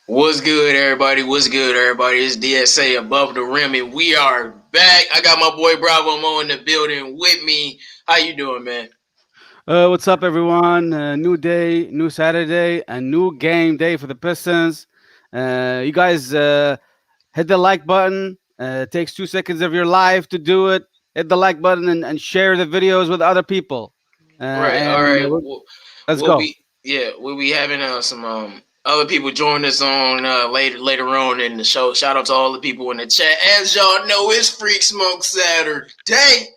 What's good, everybody? What's good, everybody? It's DSA Above the Rim, and we are back. I got my boy Bravo Mo in the building with me. How you doing, man? What's up, everyone? New day, new Saturday, a new game day for the Pistons. You guys hit the like button. It takes 2 seconds of your life to do it. Hit the like button and share the videos with other people. Right. All right. Let's We'll go. be we'll be having some other people join us on later on in the show. Shout out to all the people in the chat. As y'all know, it's Freak Smoke Saturday.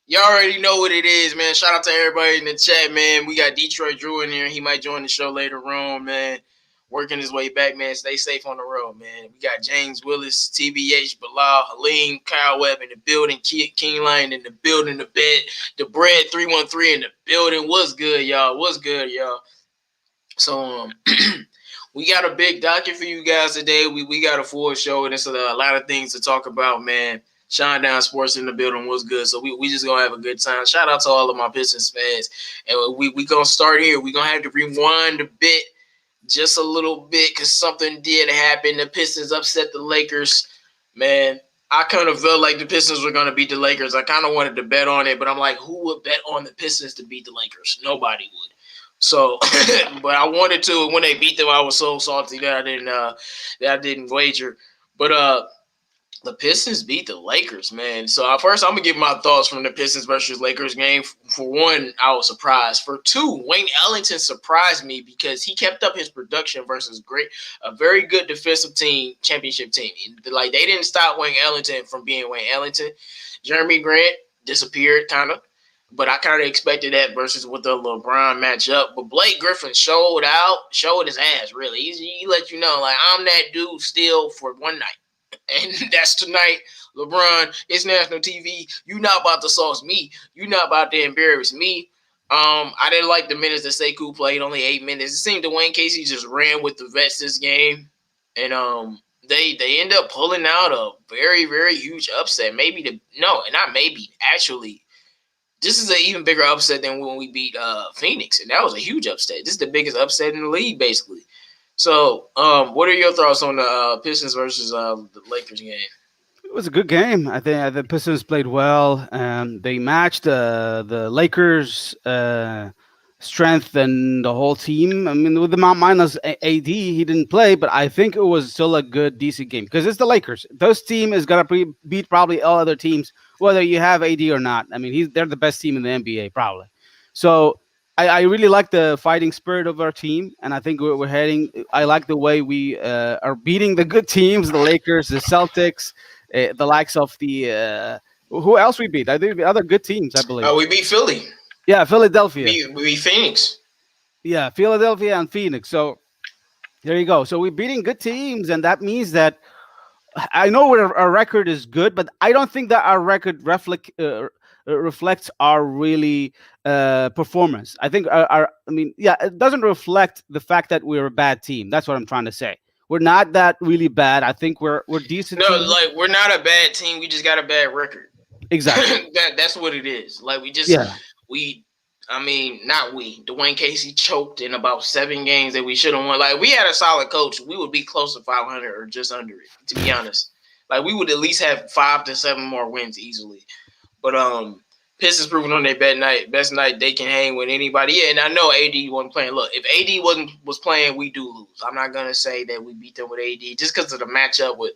Y'all already know what it is, man. Shout out to everybody in the chat, man. We got Detroit Drew in here. He might join the show later on, man. Working his way back, man. Stay safe on the road, man. We got James Willis, TBH, Bilal, Halim, Kyle Webb in the building, King Lion in the building, the bread 313 in the building. What's good, y'all? What's good, y'all? So we got a big docket for you guys today. We got a full show, and it's a lot of things to talk about, man. Shine Down Sports in the building was good, so we just gonna have a good time. Shout out to all of my Pistons fans, and we gonna start here. We gonna have to rewind a bit, just a little bit, because something did happen. The Pistons upset the Lakers, man. I kind of felt like the Pistons were gonna beat the Lakers. I kind of wanted to bet on it, but I'm like, who would bet on the Pistons to beat the Lakers? Nobody would. So, but I wanted to. When they beat them, I was so salty that I didn't wager. But the Pistons beat the Lakers, man. So first, I'm gonna give my thoughts from the Pistons versus Lakers game. For one, I was surprised. For two, Wayne Ellington surprised me because he kept up his production versus a very good defensive team, championship team. Like they didn't stop Wayne Ellington from being Wayne Ellington. Jeremy Grant disappeared, kind of. But I kind of expected that versus with the LeBron matchup. But Blake Griffin showed his ass, really. He let you know, like, I'm that dude still for one night. And that's tonight. LeBron, it's national TV. You not about to sauce me. You not about to embarrass me. I didn't like the minutes that Sekou played, only 8 minutes. It seemed Dwayne Casey just ran with the vets this game. And they end up pulling out a very, very huge upset. Actually, this is an even bigger upset than when we beat Phoenix, and that was a huge upset. This is the biggest upset in the league, basically. So, what are your thoughts on the Pistons versus the Lakers game? It was a good game. I think the Pistons played well. They matched the Lakers' strength and the whole team. I mean, with the minus AD, he didn't play, but I think it was still a good, decent game because it's the Lakers. Those team is gonna beat probably all other teams, whether you have AD or not. I mean, they're the best team in the NBA, probably. So I really like the fighting spirit of our team, and I think we're heading. I like the way we are beating the good teams, the Lakers, the Celtics, the likes of the. Who else we beat? I think other good teams, I believe. We beat Philly. Yeah, Philadelphia. We beat Phoenix. Yeah, Philadelphia and Phoenix. So there you go. So we're beating good teams, and that means that I know our record is good, but I don't think that our record reflects our really performance. I think I mean, yeah, it doesn't reflect the fact that we're a bad team. That's what I'm trying to say. We're not that really bad. I think we're decent No, team. like we're not a bad team. We just got a bad record. Exactly. That's what it is. Like Yeah. we. I mean, not we. Dwayne Casey choked in about 7 games that we should have won. Like we had a solid coach, we would be close to 500 or just under it. To be honest, like we would at least have 5 to 7 more wins easily. But Pistons proving on their best night they can hang with anybody. Yeah, and I know AD wasn't playing. Look, if AD was playing, we do lose. I'm not gonna say that we beat them with AD just because of the matchup with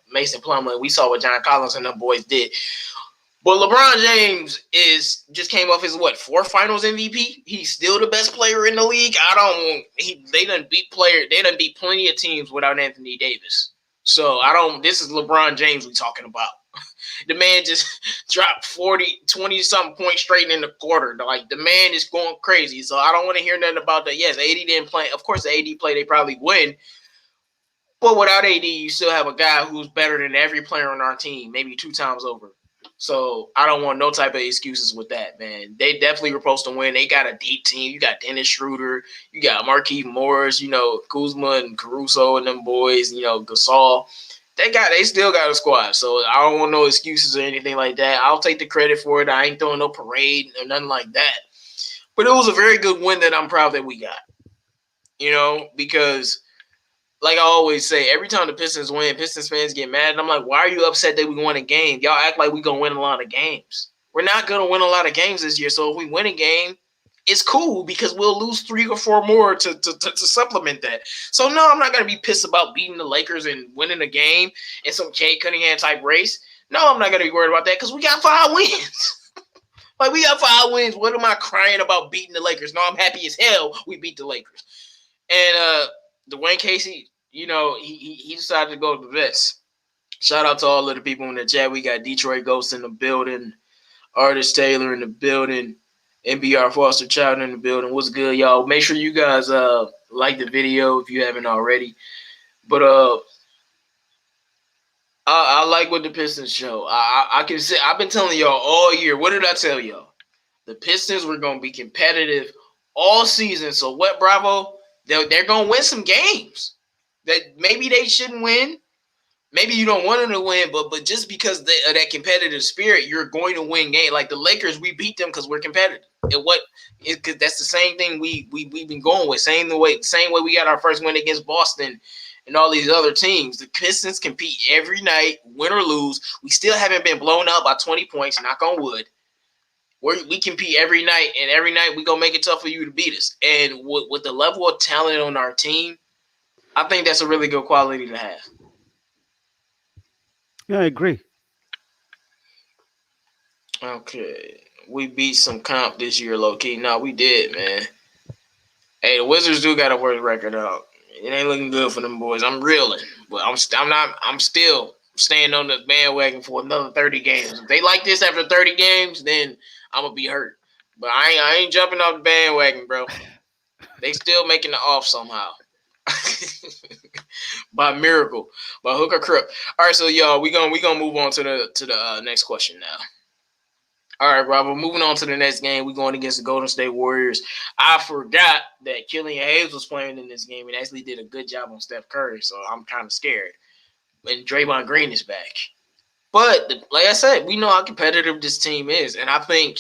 Mason Plumlee. We saw what John Collins and them boys did. But LeBron James just came off his 4th Finals MVP. He's still the best player in the league. They done beat plenty of teams without Anthony Davis. So this is LeBron James we talking about. The man just dropped 20 something points straight in the quarter. Like the man is going crazy. So I don't want to hear nothing about that. Yes, AD didn't play. Of course, the AD play, they probably win. But without AD, you still have a guy who's better than every player on our team, maybe 2 times over. So I don't want no type of excuses with that, man. They definitely were supposed to win. They got a deep team. You got Dennis Schroeder. You got Markieff Morris, Kuzma and Caruso and them boys, Gasol. They still got a squad. So I don't want no excuses or anything like that. I'll take the credit for it. I ain't throwing no parade or nothing like that. But it was a very good win that I'm proud that we got. Because like I always say, every time the Pistons win, Pistons fans get mad. And I'm like, why are you upset that we won a game? Y'all act like we going to win a lot of games. We're not going to win a lot of games this year. So if we win a game, it's cool because we'll lose 3 or 4 more to supplement that. So, no, I'm not going to be pissed about beating the Lakers and winning a game in some Cade Cunningham type race. No, I'm not going to be worried about that because we got 5 wins. Like, we got 5 wins. What am I crying about beating the Lakers? No, I'm happy as hell we beat the Lakers. And Dwayne Casey, he decided to go to the vets. Shout out to all of the people in the chat. We got Detroit Ghost in the building, Artist Taylor in the building, NBR Foster Child in the building. What's good, y'all? Make sure you guys like the video if you haven't already. But I like what the Pistons show. I can say I've been telling y'all all year. What did I tell y'all? The Pistons were gonna be competitive all season. So what, Bravo? They're gonna win some games that maybe they shouldn't win. Maybe you don't want them to win, but just because of that competitive spirit, you're going to win games. Like the Lakers, we beat them because we're competitive. Because that's the same thing we've been going with. Same way we got our first win against Boston and all these other teams. The Pistons compete every night, win or lose. We still haven't been blown out by 20 points. Knock on wood. We compete every night, and every night we gonna make it tough for you to beat us. And with the level of talent on our team, I think that's a really good quality to have. Yeah, I agree. Okay. We beat some comp this year, low key. No, we did, man. Hey, the Wizards do got a worse record out. It ain't looking good for them boys. I'm reeling, but I'm still staying on the bandwagon for another 30 games. If they like this after 30 games, then I'm gonna be hurt. But I ain't jumping off the bandwagon, bro. They still making the off somehow. By miracle, by hook or crook. All right, so y'all, we gonna move on to the next question now. All right, Robert. Moving on to the next game, we're going against the Golden State Warriors. I forgot that Killian Hayes was playing in this game and actually did a good job on Steph Curry, so I'm kind of scared. And Draymond Green is back, but like I said, we know how competitive this team is, and I think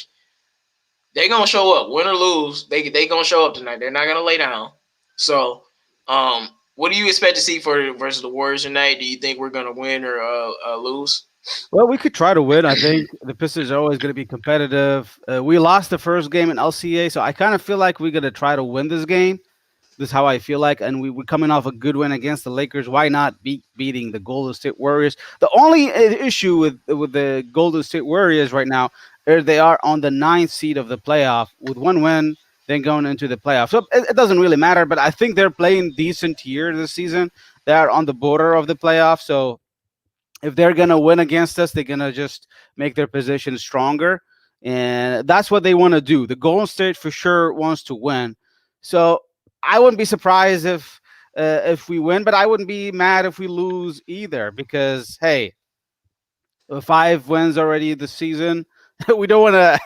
they're gonna show up, win or lose. They gonna show up tonight. They're not gonna lay down. So, what do you expect to see versus the Warriors tonight? Do you think we're gonna win or lose? Well, we could try to win. I think the Pistons are always going to be competitive. We lost the first game in LCA, so I kind of feel like we're going to try to win this game. This is how I feel like, and we're coming off a good win against the Lakers. Why not beating the Golden State Warriors? The only issue with the Golden State Warriors right now is they are on the 9th seed of the playoff with 1 win, then going into the playoff. So it doesn't really matter, but I think they're playing decent here this season. They are on the border of the playoff, so if they're going to win against us, they're going to just make their position stronger. And that's what they want to do. The Golden State for sure wants to win. So I wouldn't be surprised if we win, but I wouldn't be mad if we lose either because, hey, 5 wins already this season. We don't want to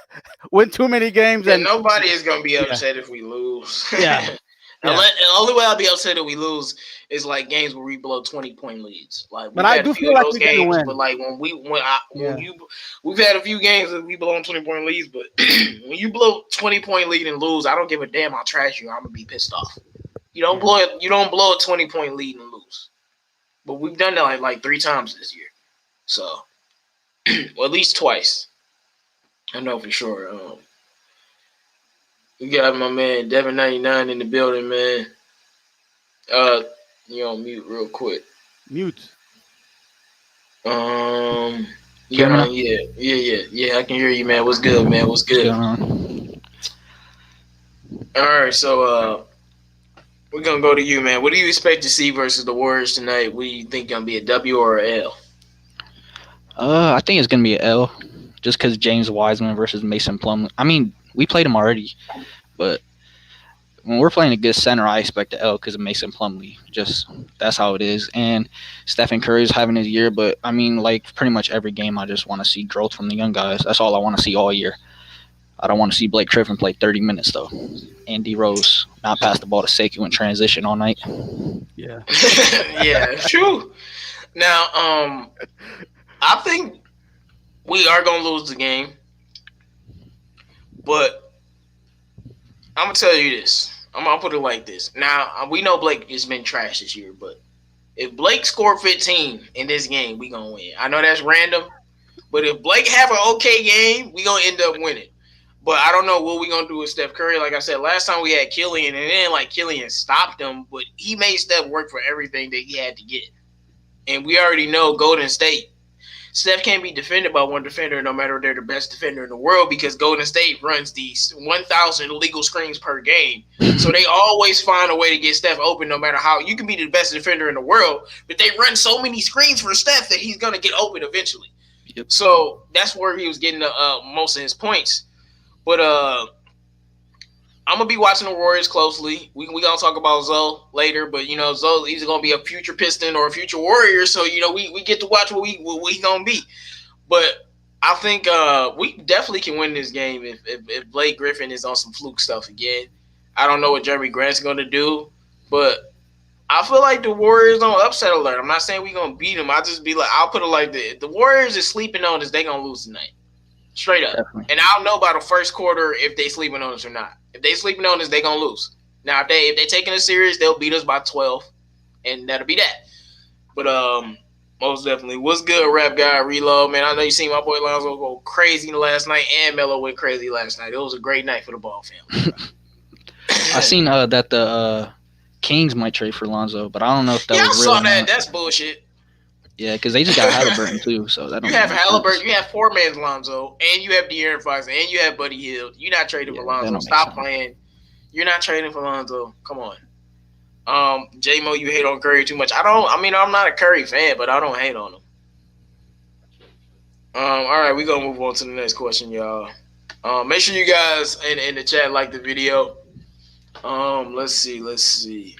win too many games. Yeah, and nobody is going to be upset if we lose. Yeah. The only way I'll be upset if we lose is like games where we blow 20-point leads. Like, but I do feel like we're gonna win. But like we've had a few games that we blow 20-point leads. But when you blow 20-point lead and lose, I don't give a damn. I'll trash you. I'm gonna be pissed off. You don't blow it. You don't blow a 20-point lead and lose. But we've done that like 3 times this year. So, well, at least twice. I know for sure. We got my man Devin99 in the building, man. You on mute real quick. Mute. Yeah, I can hear you, man. What's good, man? What's good? All right, so we're gonna go to you, man. What do you expect to see versus the Warriors tonight? What do you think gonna be a W or a L? I think it's gonna be an L, just because James Wiseman versus Mason Plumlee. I mean, we played him already, but when we're playing a good center, I expect an L because of Mason Plumlee. Just that's how it is. And Stephen Curry's having his year, but I mean, like pretty much every game, I just want to see growth from the young guys. That's all I want to see all year. I don't want to see Blake Griffin play 30 minutes though. Andy Rose not pass the ball to Sekou in transition all night. Yeah. Yeah, true. Now, I think we are gonna lose the game, but I'm gonna tell you this. I'm gonna put it like this. Now we know Blake has been trash this year, but If Blake scored 15 in this game, we gonna win. I know that's random, but if Blake have an okay game, we gonna end up winning. But I don't know what we gonna do with Steph Curry. Like I said, last time we had Killian, and then like Killian stopped him, but he made Steph work for everything that he had to get. And we already know Golden State. Steph can't be defended by one defender, no matter if they're the best defender in the world, because Golden State runs these 1,000 illegal screens per game. So they always find a way to get Steph open, no matter how. You can be the best defender in the world, but they run so many screens for Steph that he's going to get open eventually. Yep. So that's where he was getting most of his points. But I'm going to be watching the Warriors closely. We going to talk about Zoe later, but, Zoe, he's going to be a future Piston or a future Warrior, so, we get to watch what he going to be. But I think we definitely can win this game if Blake Griffin is on some fluke stuff again. I don't know what Jeremy Grant's going to do, but I feel like the Warriors on upset alert. I'm not saying we're going to beat them. I'll put it like this. If the Warriors is sleeping on us, they're going to lose tonight. Straight up. Definitely. And I'll know by the first quarter if they sleeping on us or not. If they sleeping on us, they gonna lose. Now, if they taking it serious, they'll beat us by 12, and that'll be that. But most definitely, what's good, Rap Guy Reload, man? I know you seen my boy Lonzo go crazy last night, and Melo went crazy last night. It was a great night for the Ball family. I seen that the Kings might trade for Lonzo, but I don't know if that was real. I saw that. That's bullshit. Yeah, because they just got Halliburton too, so that don't. You have Halliburton, you have poor man's Lonzo, and you have De'Aaron Fox, and you have Buddy Hield. You're not trading for Lonzo. Stop playing. You're not trading for Lonzo. Come on. J-Mo, you hate on Curry too much. I'm not a Curry fan, but I don't hate on him. All right, we're gonna move on to the next question, y'all. Make sure you guys in the chat like the video. Let's see.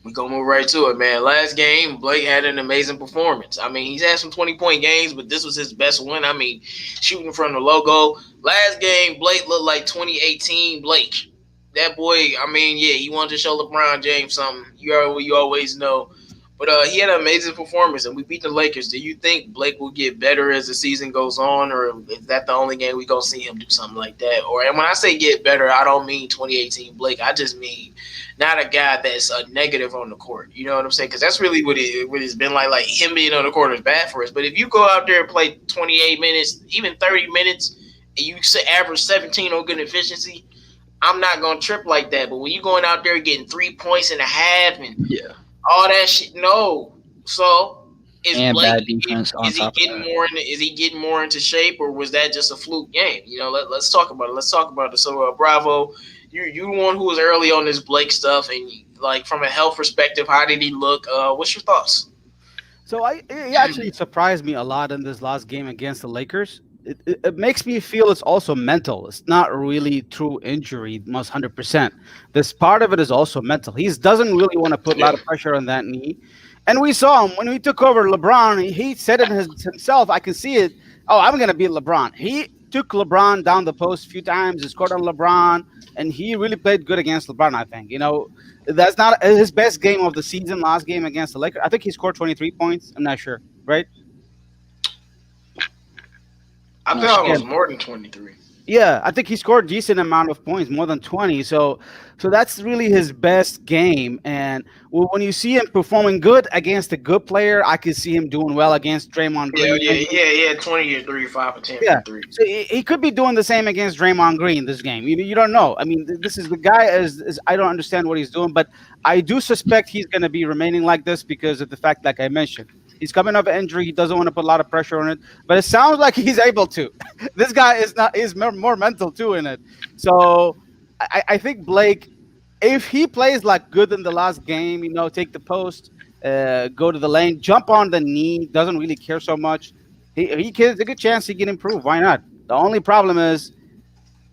We're going to move right to it, man. Last game, Blake had an amazing performance. I mean, he's had some 20-point games, but this was his best one. I mean, shooting from the logo. Last game, Blake looked like 2018 Blake. That boy, he wanted to show LeBron James something. You always know. But he had an amazing performance, and we beat the Lakers. Do you think Blake will get better as the season goes on, or is that the only game we going to see him do something like that? And when I say get better, I don't mean 2018 Blake. I just mean not a guy that's a negative on the court. You know what I'm saying? Because that's really what it's been like. Like, him being on the court is bad for us. But if you go out there and play 28 minutes, even 30 minutes, and you average 17 on good efficiency, I'm not going to trip like that. But when you're going out there getting 3 points and a half and all that shit, no. So is Blake, is he getting more into shape, or was that just a fluke game? Let's talk about it. So Bravo, you're the one who was early on this Blake stuff, and like from a health perspective, how did he look? What's your thoughts? So he actually surprised me a lot in this last game against the Lakers. It makes me feel it's also mental. It's not really true injury, most 100%. This part of it is also mental. He doesn't really want to put a lot of pressure on that knee. And we saw him when he took over LeBron. He said it himself. I can see it. Oh, I'm going to beat LeBron. He took LeBron down the post a few times. He scored on LeBron, and he really played good against LeBron, I think. That's not his best game of the season, last game against the Lakers. I think he scored 23 points. I'm not sure, right? I thought it was more than 23. Yeah, I think he scored a decent amount of points, more than 20. So that's really his best game. And when you see him performing good against a good player, I can see him doing well against Draymond Green. Yeah, 20 or 3, 5 or 10 yeah. 3. So he could be doing the same against Draymond Green this game. You don't know. I mean, this is the guy is I don't understand what he's doing, but I do suspect he's going to be remaining like this because of the fact, like I mentioned. He's coming off an injury. He doesn't want to put a lot of pressure on it, but it sounds like he's able to. This guy is more mental too in it. So I think Blake, if he plays like good in the last game, take the post, go to the lane, jump on the knee, doesn't really care so much. He has a good chance he can improve. Why not? The only problem is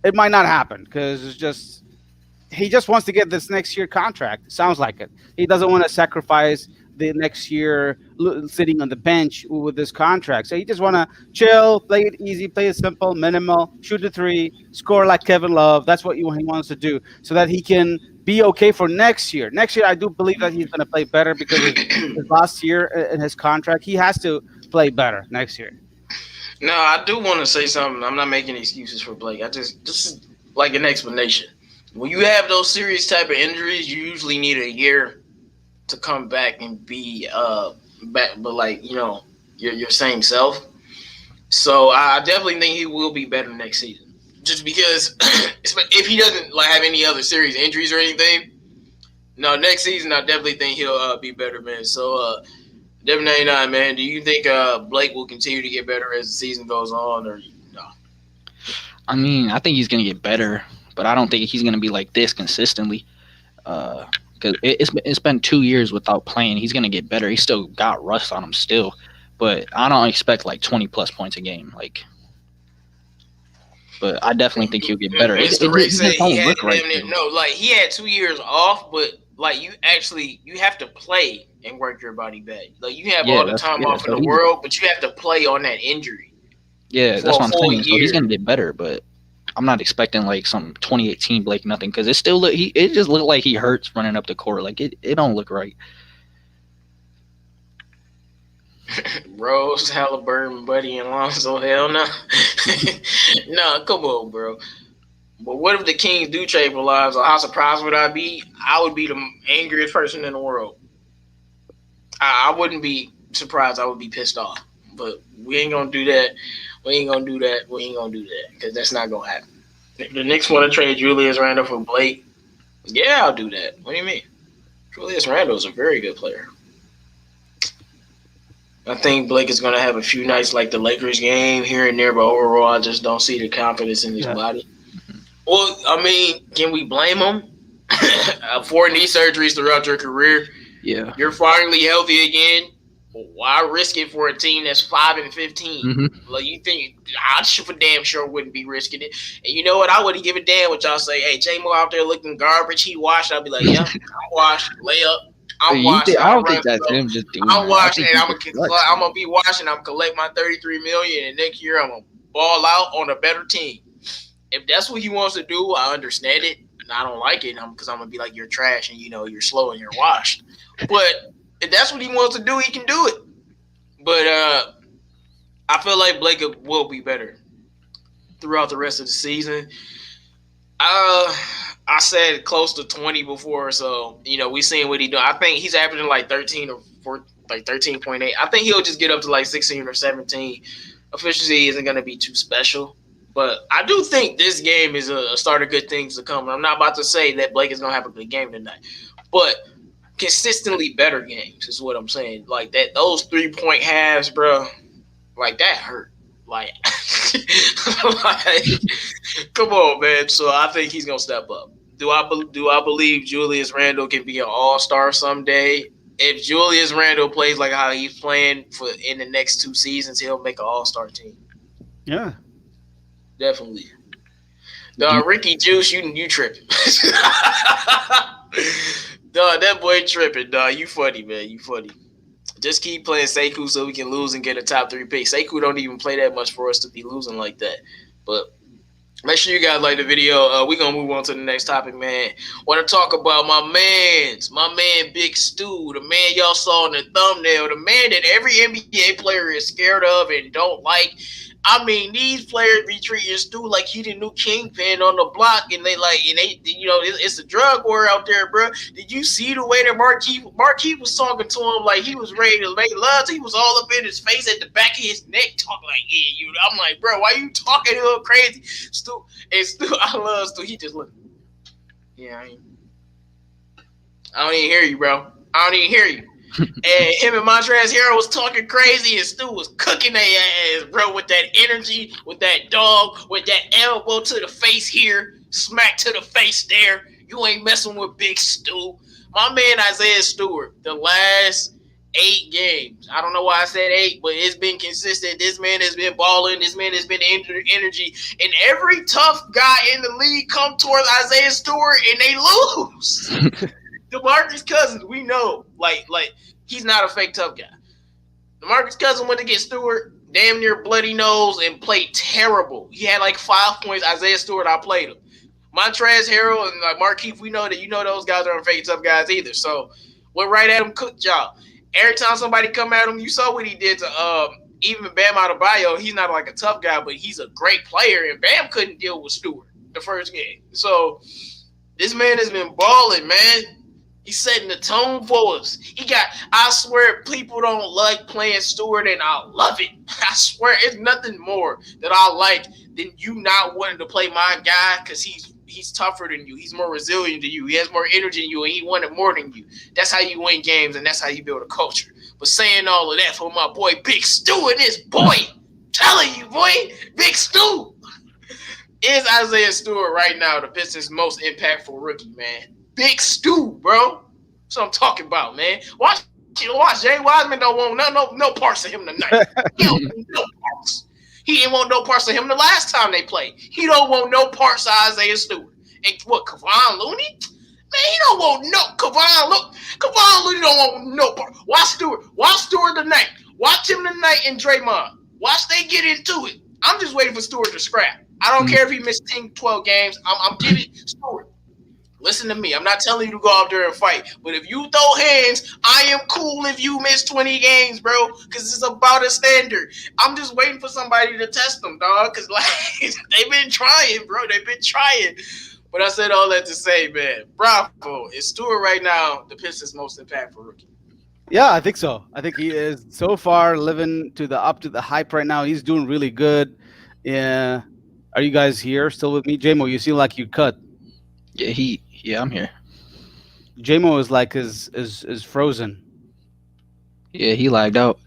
it might not happen because he just wants to get this next year contract. Sounds like it. He doesn't want to sacrifice the next year sitting on the bench with this contract. So he just want to chill, play it easy, play it simple, minimal, shoot the three, score like Kevin Love. That's what he wants to do so that he can be okay for next year. Next year, I do believe that he's going to play better because his last year in his contract, he has to play better next year. No, I do want to say something. I'm not making excuses for Blake. I just like an explanation. When you have those serious type of injuries, you usually need a year to come back and be back, but like your same self. So I definitely think he will be better next season. Just because if he doesn't like have any other serious injuries or anything, no, next season I definitely think he'll be better, man. So Devin 99, man, do you think Blake will continue to get better as the season goes on, or no? I mean, I think he's gonna get better, but I don't think he's gonna be like this consistently. Because it's been 2 years without playing. He's gonna get better. He still got rust on him still, but I don't expect like 20 plus points a game. Like, but I definitely think he'll get better. Mr. Ray said he had right. like he had 2 years off, but like you have to play and work your body back. Like you have all the time off in the world, but you have to play on that injury. Yeah, that's what I'm saying. So he's gonna get better, but I'm not expecting like some 2018 Blake nothing, because it still it just looked like he hurts running up the court. Like it don't look right. Rose, Halliburton, Buddy, and Lonzo, hell no. No, come on, bro. But what if the Kings do trade for Lonzo? How surprised would I be? I would be the angriest person in the world. I wouldn't be surprised. I would be pissed off. But we ain't going to do that. We ain't going to do that. We ain't going to do that because that's not going to happen. If the Knicks want to trade Julius Randle for Blake, yeah, I'll do that. What do you mean? Julius Randle is a very good player. I think Blake is going to have a few nights like the Lakers game here and there, but overall, I just don't see the confidence in his body. Well, I mean, can we blame him? 4 knee surgeries throughout your career. Yeah. You're finally healthy again. Why risk it for a team that's 5-15? Mm-hmm. Like, you think I for damn sure wouldn't be risking it. And you know what? I wouldn't give a damn what y'all say. Hey, J-Mo out there looking garbage. He washed. I'll be like, yeah, I'm washed. Layup. I'm watching. I don't think that's him just doing I'm watching, and I'm gonna be watching. I'm collect my $33 million, and next year I'm gonna ball out on a better team. If that's what he wants to do, I understand it, and I don't like it because I'm gonna be like, you're trash, and you're slow and you're washed. But if that's what he wants to do, he can do it. But I feel like Blake will be better throughout the rest of the season. I said close to 20 before, so we seen what he do. I think he's averaging like 13 or 4, like 13.8. I think he'll just get up to like 16 or 17. Efficiency isn't going to be too special, but I do think this game is a start of good things to come. I'm not about to say that Blake is going to have a good game tonight, but consistently better games is what I'm saying. Like that, those 3-point halves, bro, like that hurt. Like, come on, man. So I think he's gonna step up. Do I believe Julius Randle can be an all-star someday? If Julius Randle plays like how he's playing in the next 2 seasons, he'll make an all-star team. Yeah, definitely. Ricky Juice, you tripping? That boy tripping. You funny, man. You funny. Just keep playing Sekou so we can lose and get a top 3 pick. Sekou don't even play that much for us to be losing like that. But make sure you guys like the video. We're going to move on to the next topic, man. Want to talk about my man Big Stu, the man y'all saw in the thumbnail, the man that every NBA player is scared of and don't like. I mean, these players be treating Stu like he the new kingpin on the block, and they it's a drug war out there, bro. Did you see the way that Marquise was talking to him like he was ready to make love? He was all up in his face, at the back of his neck, talking like, yeah, you. I'm like, bro, why you talking to him crazy? Stu, I love Stu. He just looked. Yeah, I don't even hear you, bro. I don't even hear you. And him and Montrezl Harrell was talking crazy, and Stu was cooking their ass, bro, with that energy, with that dog, with that elbow to the face here, smack to the face there. You ain't messing with Big Stu. My man Isaiah Stewart, the last 8 games. I don't know why I said 8, but it's been consistent. This man has been balling. This man has been energy. And every tough guy in the league come towards Isaiah Stewart, and they lose. DeMarcus Cousins, we know, like he's not a fake tough guy. DeMarcus Cousins went to get Stewart, damn near bloody nose, and played terrible. He had like 5 points. Isaiah Stewart, I played him. Montrezl Harrell and Marquise, we know that those guys aren't fake tough guys either. So went right at him, cooked y'all. Every time somebody come at him, you saw what he did to even Bam Adebayo. He's not like a tough guy, but he's a great player, and Bam couldn't deal with Stewart the first game. So this man has been balling, man. He's setting the tone for us. I swear, people don't like playing Stewart, and I love it. I swear, it's nothing more that I like than you not wanting to play my guy because he's tougher than you. He's more resilient than you. He has more energy than you, and he wanted more than you. That's how you win games, and that's how you build a culture. But saying all of that for my boy Big Stu and this boy, telling you, boy, Big Stu is Isaiah Stewart right now the Pistons' most impactful rookie, man. Big Stu, bro. That's what I'm talking about, man. Watch Jay Wiseman don't want no parts of him tonight. He don't want no parts. He didn't want no parts of him the last time they played. He don't want no parts of Isaiah Stewart. And what, Kevon Looney? Man, he don't want no Kevon Looney don't want no part. Watch Stewart tonight. Watch him tonight and Draymond. Watch they get into it. I'm just waiting for Stewart to scrap. I don't care if he missed 10, 12 games. I'm giving Stewart. Listen to me. I'm not telling you to go out there and fight. But if you throw hands, I am cool if you miss 20 games, bro. Because it's about a standard. I'm just waiting for somebody to test them, dog. Because like they've been trying, bro. They've been trying. But I said all that to say, man, bravo. Is Stewart right now the Pistons' most impactful rookie? Yeah, I think so. I think he is so far living up to the hype right now. He's doing really good. Yeah. Are you guys here still with me? JMO, you seem like you cut. Yeah, I'm here. JMO is like is frozen. Yeah, he lagged out.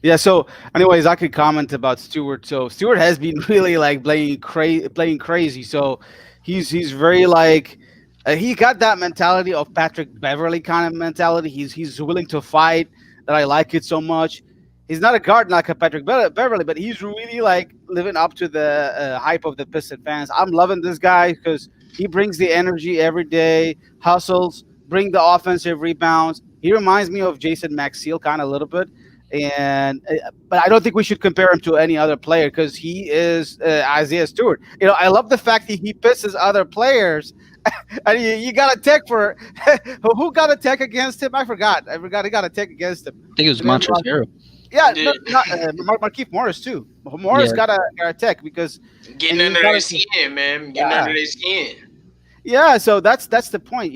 Yeah, so anyways, I could comment about Stewart. So Stewart has been really like playing crazy. So he's very like he got that mentality of Patrick Beverly kind of mentality. He's willing to fight. That I like it so much. He's not a guard like a Patrick Beverly, but he's really like living up to the hype of the Piston fans. I'm loving this guy because he brings the energy every day, hustles, bring the offensive rebounds. He reminds me of Jason Maxiell kind of a little bit, but I don't think we should compare him to any other player because he is Isaiah Stewart. I love the fact that he pisses other players. And you got a tech for who got a tech against him? I forgot. He got a tech against him. I think it was Montrezl Harrell. Yeah, Markieff Morris too. Morris got a tech because getting under their skin, man. Getting under their skin. Yeah, so that's the point.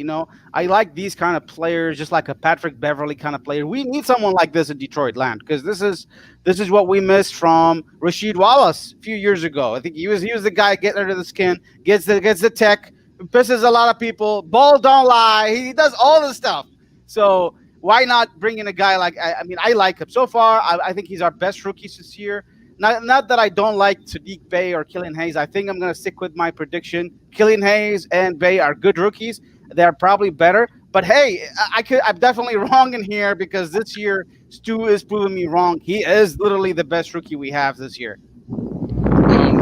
I like these kind of players, just like a Patrick Beverly kind of player. We need someone like this in Detroit land because this is what we missed from Rasheed Wallace a few years ago. I think he was the guy getting under the skin, gets the tech, pisses a lot of people. Ball don't lie. He does all the stuff. So why not bring in a guy like I like him so far. I think he's our best rookie this year. Not that I don't like Sadiq Bey or Killian Hayes. I think I'm going to stick with my prediction. Killian Hayes and Bey are good rookies. They're probably better. But hey, I'm definitely wrong in here because this year Stu is proving me wrong. He is literally the best rookie we have this year.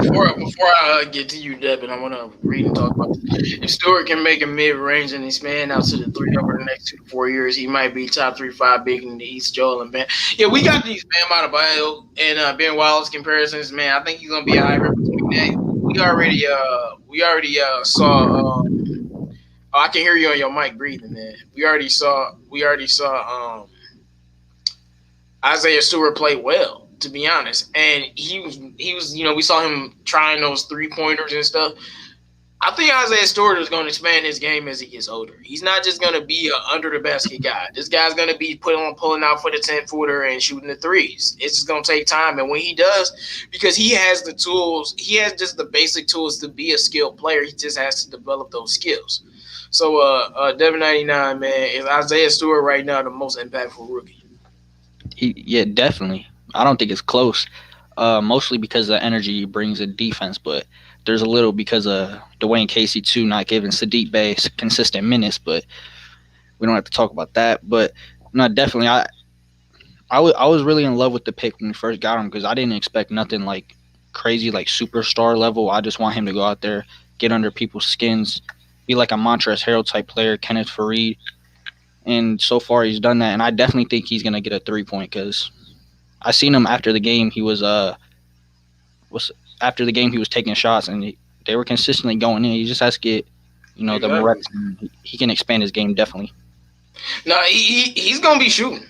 Before I get to you, Devin, I want to read and talk about this. If Stewart can make a mid-range and expand out to the 3 over the next 2 to 4 years, he might be top 3-5 big in the East. Joel and Ben. Yeah, we got these Bam Adebayo and Ben Wallace comparisons, man. I think he's gonna be a hybrid between that. We already saw. I can hear you on your mic breathing, man. We already saw. Isaiah Stewart play well. To be honest, and he was, we saw him trying those 3-pointers and stuff. I think Isaiah Stewart is going to expand his game as he gets older. He's not just going to be an under the basket guy. This guy's going to be pulling out for the 10-footer and shooting the threes. It's just going to take time, and when he does, because he has the tools, he has just the basic tools to be a skilled player. He just has to develop those skills. So, Devin 99, man, is Isaiah Stewart right now the most impactful rookie? Yeah, definitely. I don't think it's close, mostly because of the energy he brings in defense, but there's a little because of Dwayne Casey, too, not giving Sadiq Bey consistent minutes, but we don't have to talk about that. But, no, definitely, I was really in love with the pick when we first got him because I didn't expect nothing like crazy, like superstar level. I just want him to go out there, get under people's skins, be like a Montrezl Harrell type player, Kenneth Faried, and so far he's done that, and I definitely think he's going to get a 3-point because – I seen him after the game. He was after the game. He was taking shots, and they were consistently going in. He just has to get, the reps. He can expand his game definitely. No, he's gonna be shooting.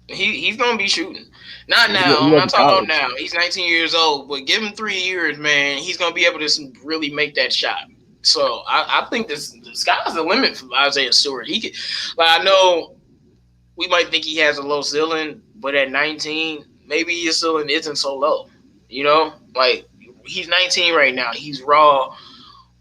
He's gonna be shooting. Not now. I'm not talking about now. He's 19 years old, but give him 3 years, man. He's gonna be able to really make that shot. So I think the sky's the limit for Isaiah Stewart. He could, like, I know we might think he has a low ceiling, but at 19, maybe his ceiling isn't so low. You know, like he's 19 right now. He's raw.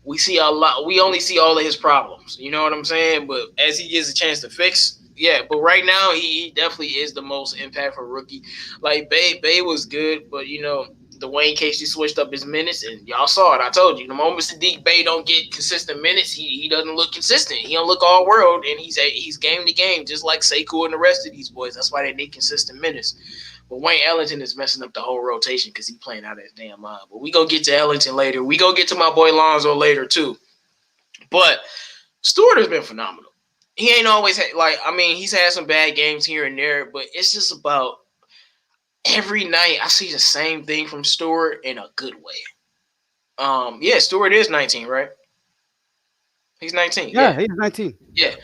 We see a lot. We only see all of his problems. You know what I'm saying? But as he gets a chance to fix, yeah. But right now, he definitely is the most impactful rookie. Like Bay was good, but Dwayne Casey switched up his minutes, and y'all saw it. I told you, the moment Sadiq Bey don't get consistent minutes, he doesn't look consistent. He don't look all world, and he's game to game, just like Sekou and the rest of these boys. That's why they need consistent minutes. But Wayne Ellington is messing up the whole rotation because he's playing out of his damn mind. But we gonna get to Ellington later. We gonna get to my boy Lonzo later too. But Stewart has been phenomenal. He ain't always he's had some bad games here and there, but it's just about every night I see the same thing from Stewart in a good way. Stewart is 19, right? He's 19. Yeah, he's 19. Yeah.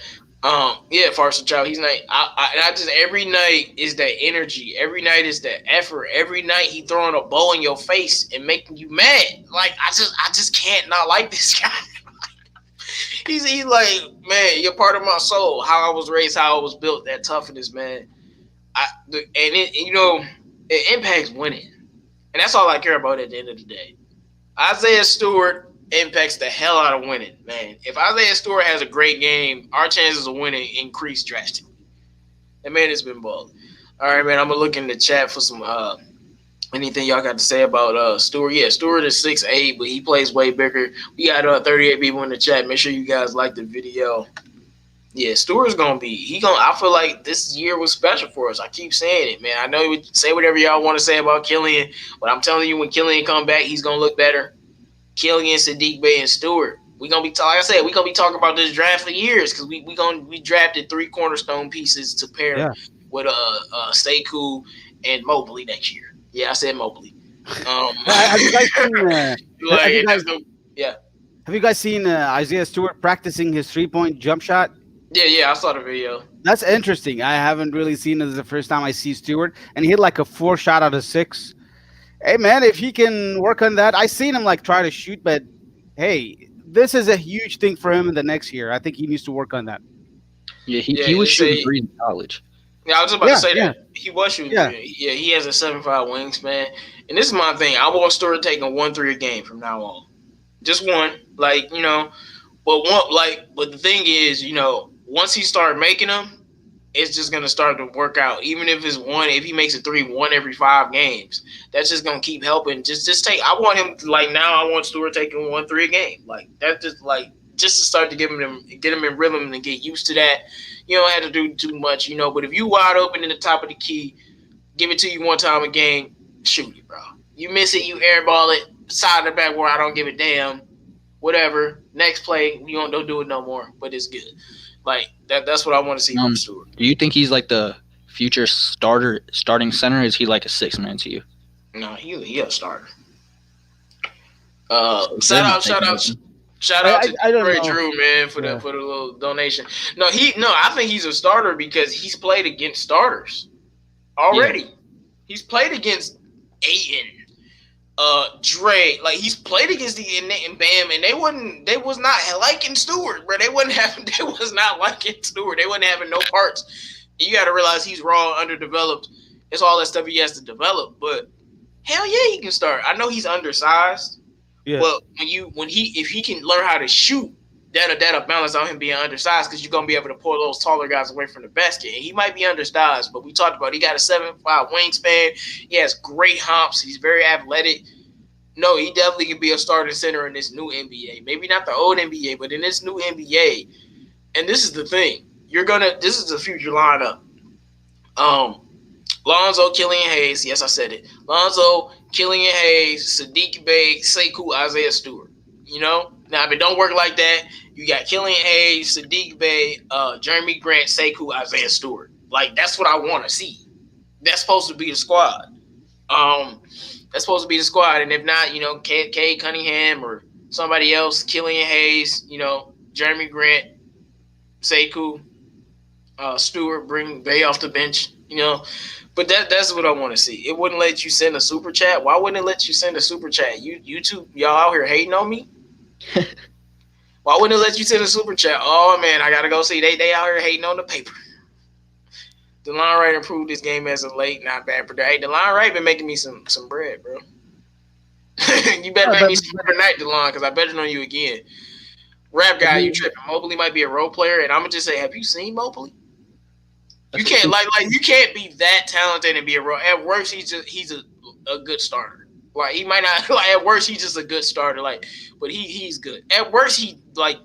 Farsa Child, he's not. I just every night is that energy. Every night is that effort. Every night he throwing a ball in your face and making you mad. Like I just can't not like this guy. he's like, man, you're part of my soul. How I was raised, how I was built. That toughness, man. It impacts winning, and that's all I care about at the end of the day. Isaiah Stewart impacts the hell out of winning, man. If Isaiah Stewart has a great game, our chances of winning increase drastically. That man has been balling. All right, man, I'm going to look in the chat for some anything y'all got to say about Stewart. Yeah, Stewart is 6'8", but he plays way bigger. We got 38 people in the chat. Make sure you guys like the video. Yeah, Stewart's going to be – I feel like this year was special for us. I keep saying it, man. I know you say whatever y'all want to say about Killian, but I'm telling you, when Killian come back, he's going to look better. Killian, Sadiq Bey, and Stewart. We're gonna be like I said, we're gonna be talking about this draft for years because we drafted 3 cornerstone pieces to pair with Sekou and Mobley next year. Yeah, I said Mobley. Have you guys seen? Have you guys seen Isaiah Stewart practicing his 3-point jump shot? Yeah, I saw the video. That's interesting. I haven't really seen it. This is the first time I see Stewart, and he hit like a 4 shot out of 6. Hey, man, if he can work on that. I seen him try to shoot, but hey, this is a huge thing for him in the next year. I think he needs to work on that. Yeah, he was shooting 3 in college. Yeah, I was just about to say that. He was shooting 3. Yeah, he has a 7'5" wingspan. And this is my thing. I want Stewart taking 1-3 a game from now on. Just one. But the thing is, once he started making them, it's just gonna start to work out. Even if it's if he makes a 3 every 5 games, that's just gonna keep helping. Just take. I want him now. I want Stewart taking 1-3 a game. Just to start to get him in rhythm and get used to that. You don't have to do too much, But if you wide open in the top of the key, give it to you one time a game, shoot it, bro. You miss it, you airball it, side of the back where I don't give a damn. Whatever. Next play, you don't do it no more. But it's good. That's what I want to see from Stewart. Do you think he's the future starting center? Is he a 6-man to you? No, he a starter. Shout out to Ray Drew, man, for the little donation. I think he's a starter because he's played against starters already. Yeah. He's played against Ayton, Dre, he's played against the and Bam, and they was not liking Stewart, bro. They was not liking Stewart. They wasn't having no parts. You got to realize he's raw, underdeveloped. It's all that stuff he has to develop. But hell yeah, he can start. I know he's undersized. Yeah. But if he can learn how to shoot, that'll balance out him being undersized because you're gonna be able to pull those taller guys away from the basket. And he might be undersized, but we talked about he got a 7'5" wingspan. He has great humps. He's very athletic. No, he definitely can be a starting center in this new NBA. Maybe not the old NBA, but in this new NBA. And this is the thing. This is the future lineup. Lonzo, Killian Hayes. Yes, I said it. Lonzo, Killian Hayes, Sadiq Bey, Sekou, Isaiah Stewart. Now, if it don't work like that, you got Killian Hayes, Sadiq Bey, Jeremy Grant, Sekou, Isaiah Stewart. That's what I want to see. That's supposed to be the squad. That's supposed to be the squad. And if not, Cade Cunningham or somebody else, Killian Hayes, Jeremy Grant, Sekou, Stewart, bring Bey off the bench, But that's what I want to see. It wouldn't let you send a super chat. Why wouldn't it let you send a super chat? YouTube, y'all out here hating on me? Why wouldn't it let you send a super chat? Oh man, I gotta go see. They out here hating on the paper. DeLon Wright improved this game as of late. Not bad for that. Hey, DeLon Wright been making me some bread, bro. You better make me some tonight, DeLon, because I better on you again. Rap guy, you tripping. Mobley might be a role player, and I'm gonna just say, have you seen Mobley? You can't you can't be that talented and be a role. At worst, he's a good starter. Like he might not like at worst he's just a good starter. Like, but he's good. At worst, he like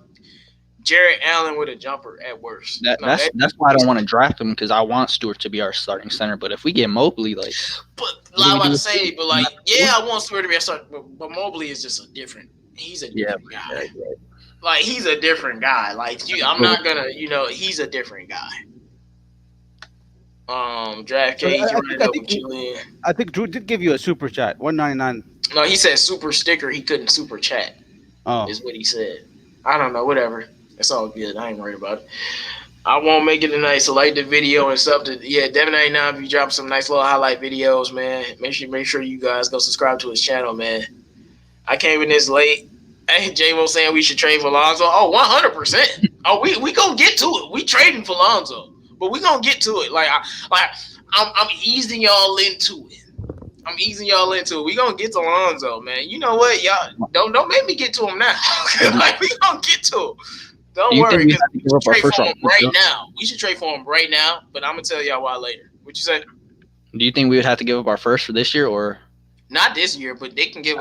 Jarrett Allen with a jumper. At worst, that's why I don't want to draft him because I want Stewart to be our starting center. But if we get Mobley, like, but I want to say, but like, yeah, I want Stewart to be our starter. But Mobley is just a different. He's a different guy. Right. Like he's a different guy. Like I'm not gonna, he's a different guy. Draft cage. I think Drew did give you a super chat, $1.99. No, he said super sticker. He couldn't super chat. Oh, is what he said. I don't know. Whatever. It's all good. I ain't worried about it. I won't make it tonight. So like the video and stuff. Devin99. If you drop some nice little highlight videos, man, make sure you guys go subscribe to his channel, man. I came in this late. Hey, J-Mo saying we should trade for Lonzo. Oh, 100%. Oh, we gonna get to it. We trading for Lonzo. But we're gonna get to it. I'm easing y'all into it. We gonna get to Lonzo, man. You know what, y'all don't make me get to him now. Like we gonna get to him. Don't worry. We should trade for him right now. We should trade for him right now. But I'm gonna tell y'all why later. What you say? Do you think we would have to give up our first for this year or? Not this year, but they can give.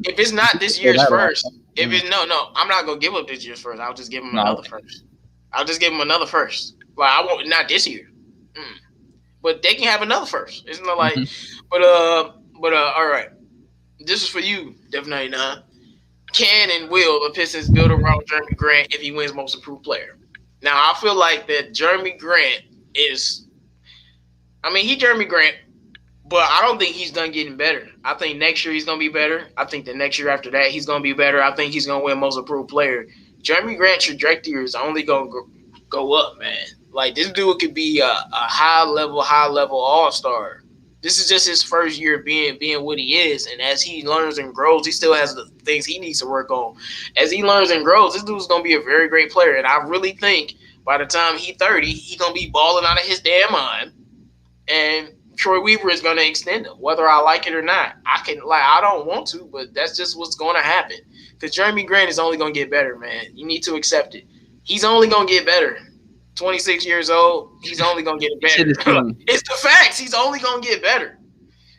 If it's not this year's first, if it's no, I'm not gonna give up this year's first. I'll just give him another first. Like I won't not this year, but they can have another first. It's not like, but all right. This is for you, Dev99. Can and will the Pistons build around Jeremy Grant if he wins Most Improved Player? Now I feel like that Jeremy Grant is. I mean, he Jeremy Grant, but I don't think he's done getting better. I think next year he's gonna be better. I think the next year after that he's gonna be better. I think he's gonna win Most Improved Player. Jeremy Grant's trajectory is only gonna go up, man. Like this dude could be a high level all-star. This is just his first year being what he is, and as he learns and grows, he still has the things he needs to work on. As he learns and grows, this dude's gonna be a very great player, and I really think by the time he's 30, he's gonna be balling out of his damn mind. And Troy Weaver is gonna extend him, whether I like it or not. I don't want to, but that's just what's gonna happen. Because Jeremy Grant is only gonna get better, man. You need to accept it. He's only gonna get better. 26 years old, he's only gonna get better. It's the facts. He's only gonna get better.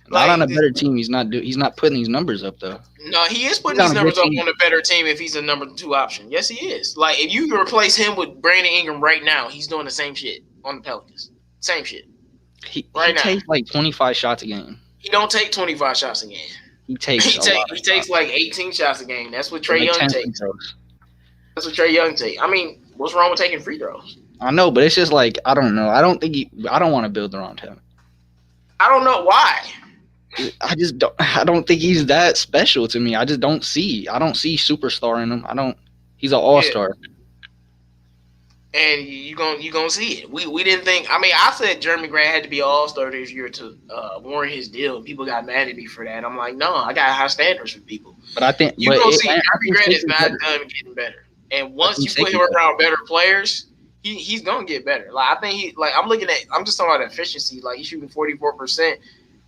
Not on a better team. He's not putting these numbers up though. No, he is putting these numbers up on a better team if he's a number 2 option. Yes, he is. Like if you replace him with Brandon Ingram right now, he's doing the same shit on the Pelicans. Same shit. He takes like 25 shots a game. He don't take 25 shots a game. He takes like 18 shots a game. That's what Trae Young takes. That's what Trae Young takes. I mean, what's wrong with taking free throws? I know, but it's just like I don't know. I don't want to build around him. I don't know why. I don't think he's that special to me. I don't see superstar in him. He's an all-star. Yeah. And you gonna see it. We didn't think. I mean, I said Jeremy Grant had to be an all-star this year to warrant his deal. People got mad at me for that. I'm like, no, I got high standards for people. But I think you gonna see Jeremy Grant is not done getting better. And once you put him around better players, he's gonna get better. Like I think I'm just talking about efficiency. Like he's shooting 44%.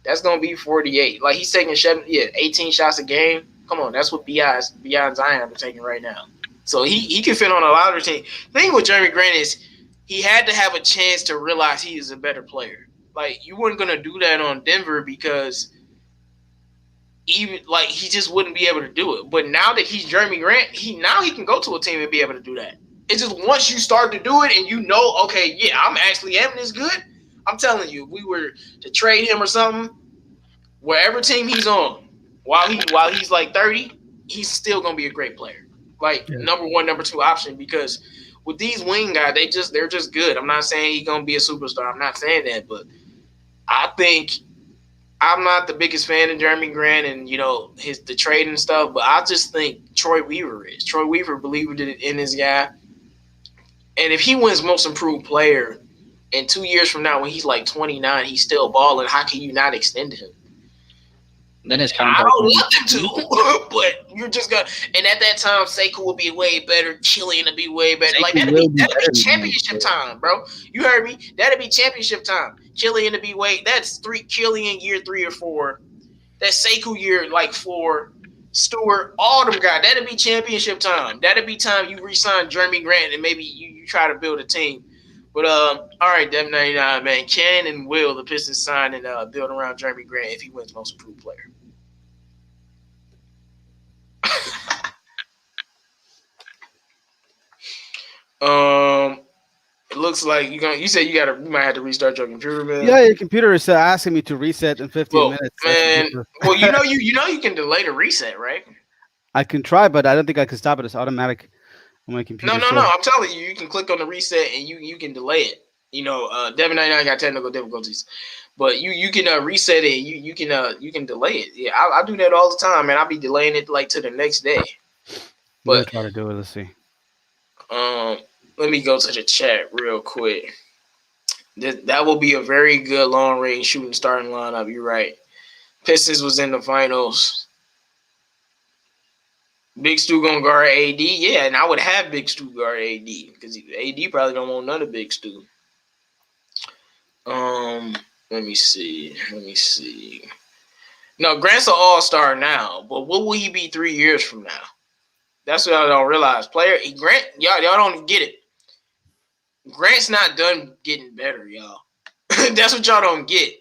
That's gonna be 48. Like he's taking 18 shots a game. Come on, that's what Bi and Zion are taking right now. So he can fit on a lot of teams. The thing with Jeremy Grant is he had to have a chance to realize he is a better player. Like you weren't gonna do that on Denver because even like he just wouldn't be able to do it. But now that he's Jeremy Grant, he can go to a team and be able to do that. It's just once you start to do it and you know, okay, yeah, I'm actually having this good. I'm telling you, if we were to trade him or something, wherever team he's on, while he's like 30, he's still gonna be a great player. Like number 1, number 2 option, because with these wing guys, they're just good. I'm not saying he's gonna be a superstar. I'm not saying that, but I think I'm not the biggest fan of Jeremy Grant and the trade and stuff, but I just think Troy Weaver is. Troy Weaver believed in this guy, and if he wins Most Improved Player, and 2 years from now when he's like 29, he's still balling. How can you not extend him? Then his I contract. don't want them to, but you're just gonna. And at that time, Sekou will be way better. Killian will be way better. Like Sekou that'd will be be better than championship time, bro. You heard me. That'd be championship time. Killian to be way. That's Killian year 3 or 4. That's Sekou year like 4. Stewart, all them guys. That'd be championship time. That'd be time you re-sign Jeremy Grant and maybe you try to build a team. But all right, Devin 99, man. Can and will the Pistons sign and build around Jeremy Grant if he wins Most Improved Player? It looks like you said you might have to restart your computer, man. Yeah, your computer is asking me to reset in 15 minutes. Man, well, you can delay the reset, right? I can try, but I don't think I can stop it. It's automatic on my computer. No. I'm telling you, you can click on the reset and you can delay it. Devin 99 got technical difficulties, but you can reset it. You can delay it. Yeah, I do that all the time, man. I'll be delaying it like to the next day. But try to do it. Let's see. Let me go to the chat real quick. That will be a very good long range shooting starting lineup. You're right. Pistons was in the finals. Big Stu gonna guard AD. Yeah, and I would have Big Stu guard AD because AD probably don't want none of Big Stu. Let me see. No, Grant's an all-star now, but what will he be 3 years from now? That's what I don't realize. Grant, y'all don't get it. Grant's not done getting better, y'all. That's what y'all don't get.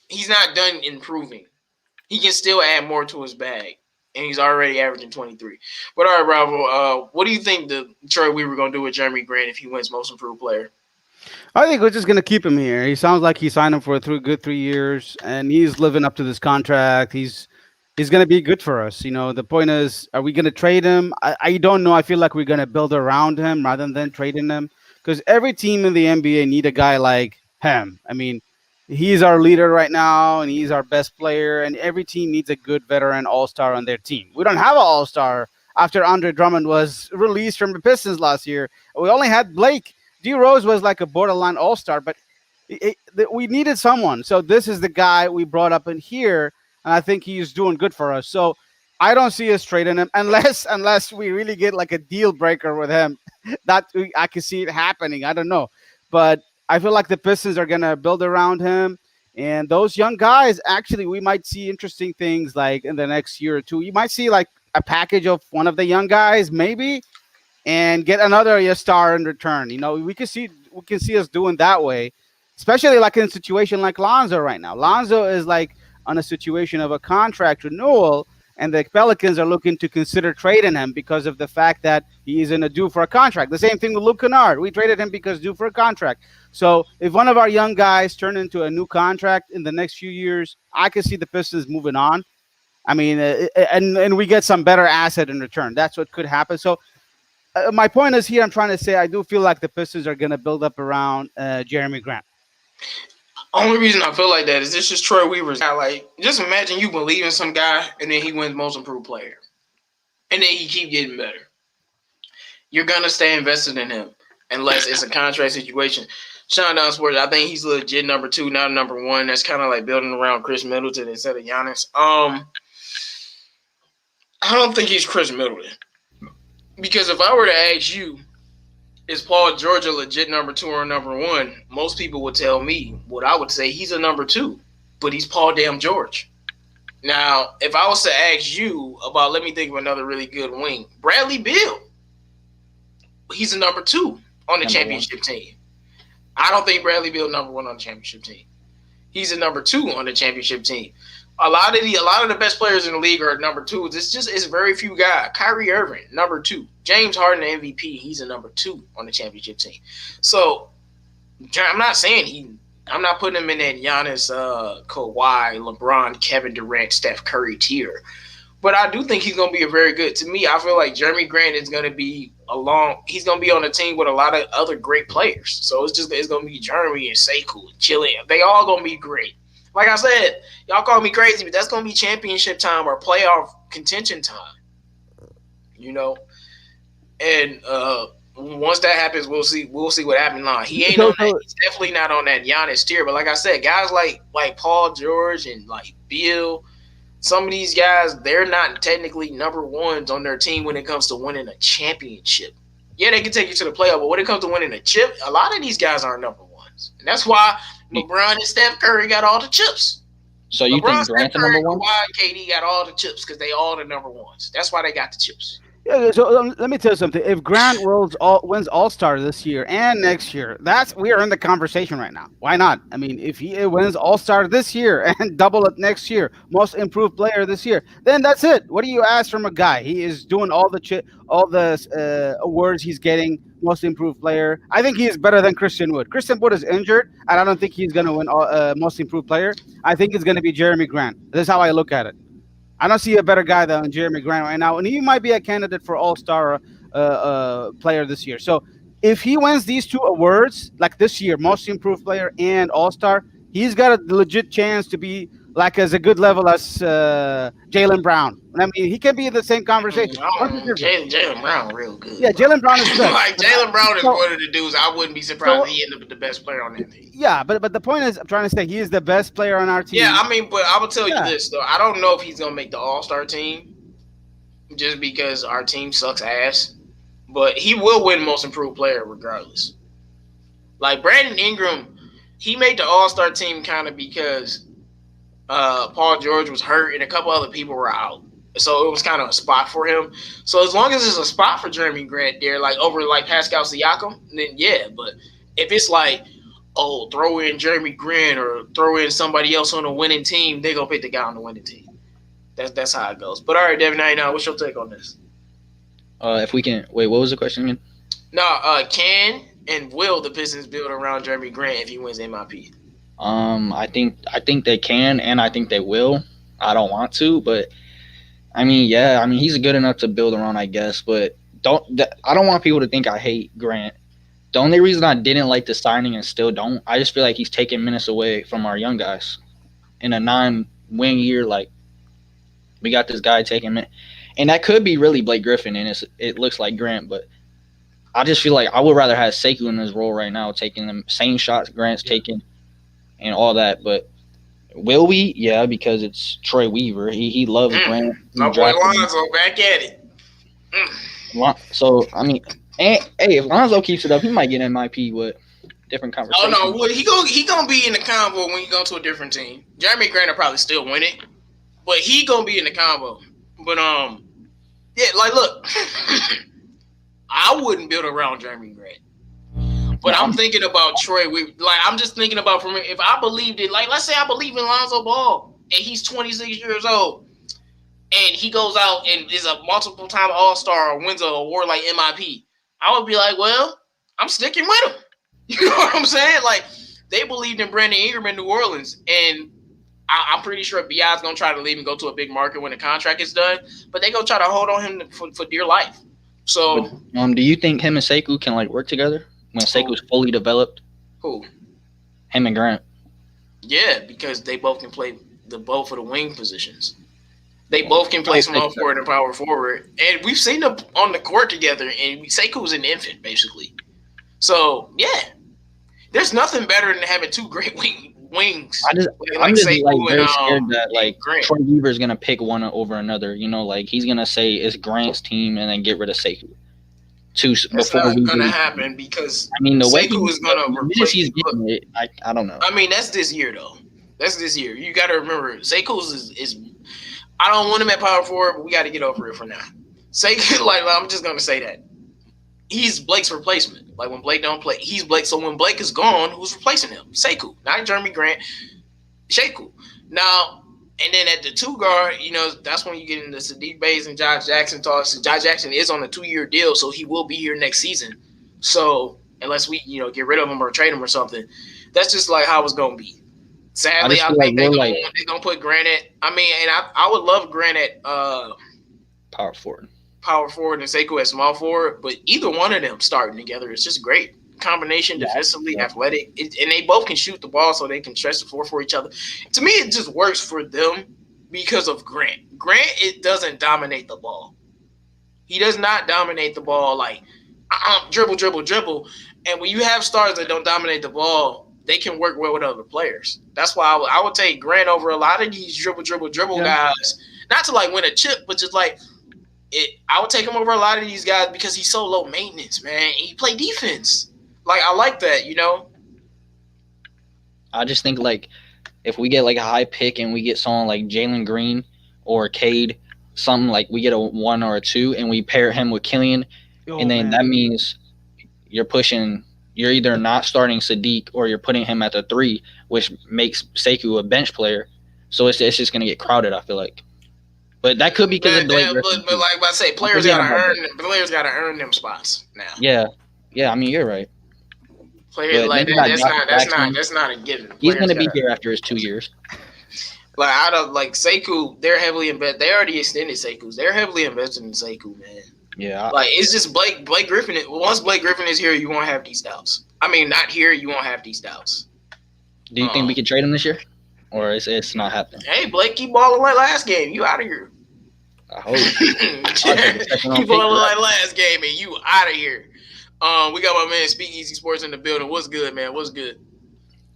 He's not done improving. He can still add more to his bag, and he's already averaging 23. But all right, Bravo, what do you think the Troy Weaver going to do with Jeremy Grant if he wins Most Improved Player? I think we're just going to keep him here. He sounds like he signed him for a good 3 years, and he's living up to this contract. He's going to be good for us. The point is, are we going to trade him? I don't know. I feel like we're going to build around him rather than trading him because every team in the NBA need a guy like him. I mean, he's our leader right now, and he's our best player, and every team needs a good veteran all-star on their team. We don't have an all-star after Andre Drummond was released from the Pistons last year. We only had Blake. D Rose was like a borderline all-star, but we needed someone. So this is the guy we brought up in here, and I think he's doing good for us. So I don't see us trading him unless we really get like a deal breaker with him. That I can see it happening. I don't know, but I feel like the Pistons are gonna build around him, and those young guys. Actually, we might see interesting things like in the next year or two. You might see like a package of one of the young guys, maybe, and get another star in return. We can see us doing that way, especially like in a situation like Lonzo right now. Lonzo is like on a situation of a contract renewal, and the Pelicans are looking to consider trading him because of the fact that he isn't due for a contract. The same thing with Luke Kennard. We traded him because due for a contract. So if one of our young guys turn into a new contract in the next few years, I can see the Pistons moving on. I mean, and we get some better asset in return. That's what could happen. So my point is here, I'm trying to say I do feel like the Pistons are going to build up around Jeremy Grant. Only reason I feel like that is this is Troy Weaver's guy. Like, just imagine you believe in some guy and then he wins Most Improved Player. And then he keep getting better. You're going to stay invested in him unless it's a contract situation. Sean Down Sports, I think he's legit number 2, not number 1. That's kind of like building around Chris Middleton instead of Giannis. I don't think he's Chris Middleton. Because if I were to ask you, is Paul George a legit number 2 or number 1? Most people would tell me what I would say he's a number 2, but he's Paul damn George. Now, if I was to ask you about, let me think of another really good wing, Bradley Beal, he's a number 2 on the championship team. I don't think Bradley Beal number 1 on the championship team. He's a number 2 on the championship team. A lot of the best players in the league are number 2s. It's very few guys. Kyrie Irving, number 2. James Harden, MVP, he's a number 2 on the championship team. So I'm not saying I'm not putting him in that Giannis, Kawhi, LeBron, Kevin Durant, Steph Curry tier. But I do think he's going to be a very good. To me, I feel like Jeremy Grant is going to be he's going to be on a team with a lot of other great players. So it's going to be Jeremy and Sekou and Killian. They all going to be great. Like I said, y'all call me crazy, but that's going to be championship time or playoff contention time. And once that happens, we'll see what happens. Nah, he ain't on that. He's definitely not on that Giannis tier. But like I said, guys like Paul George and like Beal, some of these guys, they're not technically number ones on their team when it comes to winning a championship. Yeah, they can take you to the playoff, but when it comes to winning a chip, a lot of these guys aren't number ones. And that's why LeBron and Steph Curry got all the chips. So you think Grant's the number one? Kawhi and KD got all the chips because they all the number ones. That's why they got the chips. Yeah, so let me tell you something. If Grant wins All-Star this year and next year, we are in the conversation right now. Why not? I mean, if he wins All-Star this year and double it next year, most improved player this year, then that's it. What do you ask from a guy? He is doing all the awards he's getting, most improved player. I think he is better than Christian Wood. Christian Wood is injured, and I don't think he's going to win most improved player. I think it's going to be Jeremy Grant. This is how I look at it. I don't see a better guy than Jeremy Grant right now, and he might be a candidate for All-Star player this year. So if he wins these two awards, like this year, Most Improved Player and All-Star, he's got a legit chance to be like as a good level as Jaylen Brown. I mean, he can be in the same conversation. Jaylen Brown real good. Yeah, Jaylen Brown is good. Like Jaylen Brown is one of the dudes. I wouldn't be surprised if he ended up the best player on that team. Yeah, but the point is, I'm trying to say he is the best player on our team. Yeah, I mean, but I will tell you this though. I don't know if he's gonna make the All-Star team just because our team sucks ass. But he will win Most Improved Player regardless. Like Brandon Ingram, he made the All-Star team kind of because Paul George was hurt and a couple other people were out. So it was kind of a spot for him. So as long as there's a spot for Jeremy Grant there, like over like Pascal Siakam, then yeah. But if it's like, oh, throw in Jeremy Grant or throw in somebody else on a winning team, they're going to pick the guy on the winning team. That's how it goes. But all right, Devin, now what's your take on this? If we can – wait, what was the question again? No, can and will the Pistons build around Jeremy Grant if he wins MIP? I think they can, and I think they will. I don't want to, but I mean, yeah, I mean he's good enough to build around, I guess. But I don't want people to think I hate Grant. The only reason I didn't like the signing and still don't, I just feel like he's taking minutes away from our young guys. In a 9-win year, like we got this guy taking minutes, and that could be really Blake Griffin, and it looks like Grant, but I just feel like I would rather have Sekou in his role right now, taking the same shots Grant's taking. And all that, but will we? Yeah, because it's Troy Weaver. He loves Grant. My boy Lonzo back at it. So I mean, hey, if Lonzo keeps it up, he might get MIP with different conversation. Oh no, well, he gonna be in the combo when you go to a different team. Jeremy Grant will probably still win it, but he gonna be in the combo. But yeah, like look, I wouldn't build around Jeremy Grant. But I'm thinking about Troy. I'm just thinking about from if I believed it. Like, let's say I believe in Lonzo Ball, and he's 26 years old, and he goes out and is a multiple-time All-Star or wins an award like MIP. I would be like, well, I'm sticking with him. You know what I'm saying? Like, they believed in Brandon Ingram in New Orleans, and I'm pretty sure B.I.'s gonna try to leave and go to a big market when the contract is done. But they gonna try to hold on him for dear life. So, do you think him and Sekou can like work together? When Sekou's fully developed? Who? Him and Grant. Yeah, because they both can play both of the wing positions. They both can play small forward and power forward. And we've seen them on the court together, and Sekou's an infant, basically. So, yeah. There's nothing better than having two great wings. I'm just very scared that Troy Weaver's going to pick one over another. You know, like he's going to say it's Grant's team and then get rid of Sekou. That's not going to happen because the way Sekou is going to replace he's getting it. I don't know. I mean, that's this year, though. That's this year. You got to remember, Sekou's is I don't want him at power forward, but we got to get over it for now. Sekou, I'm just going to say that. He's Blake's replacement. Like, when Blake don't play, he's Blake. So when Blake is gone, who's replacing him? Sekou. Not Jeremy Grant. Sekou. Now, and then at the 2 guard, that's when you get into Sadiq Bays and Josh Jackson talks. Josh Jackson is on a 2-year deal, so he will be here next season. So unless we, get rid of him or trade him or something, that's just like how it's going to be. Sadly, I think they're going to put Grant at – and I would love Grant at power forward and Sekou at small forward, but either one of them starting together is just great. Combination, defensively, athletic, and they both can shoot the ball, so they can stretch the floor for each other. To me, it just works for them because of Grant. Grant, it doesn't dominate the ball. He does not dominate the ball like dribble. And when you have stars that don't dominate the ball, they can work well with other players. That's why I would take Grant over a lot of these dribble guys. Not to like win a chip, but just like I would take him over a lot of these guys because he's so low maintenance, man. He play defense. Like I like that, you know. I just think like if we get like a high pick and we get someone like Jalen Green or Cade, something like we get a 1 or a 2 and we pair him with Killian, and then that means you're either not starting Sadiq or you're putting him at the 3, which makes Sekou a bench player. So it's just gonna get crowded, I feel like. But that could be because of Blake Griffin. But like I say, players gotta earn them spots now. Yeah. I mean, you're right. Players like that's not a given. He's gonna be here after his 2 years. Like I don't like Sekou. They're heavily invested. They already extended Sekou's. They're heavily invested in Sekou, man. Yeah. Like it's just Blake Griffin. Once Blake Griffin is here, you won't have these doubts. I mean, not here, you won't have these doubts. Do you think we could trade him this year, or it's not happening? Hey, Blake, keep balling like last game. You out of here. I hope. Keep balling like last game, and you out of here. We got my man Speakeasy Sports in the building. What's good, man? What's good?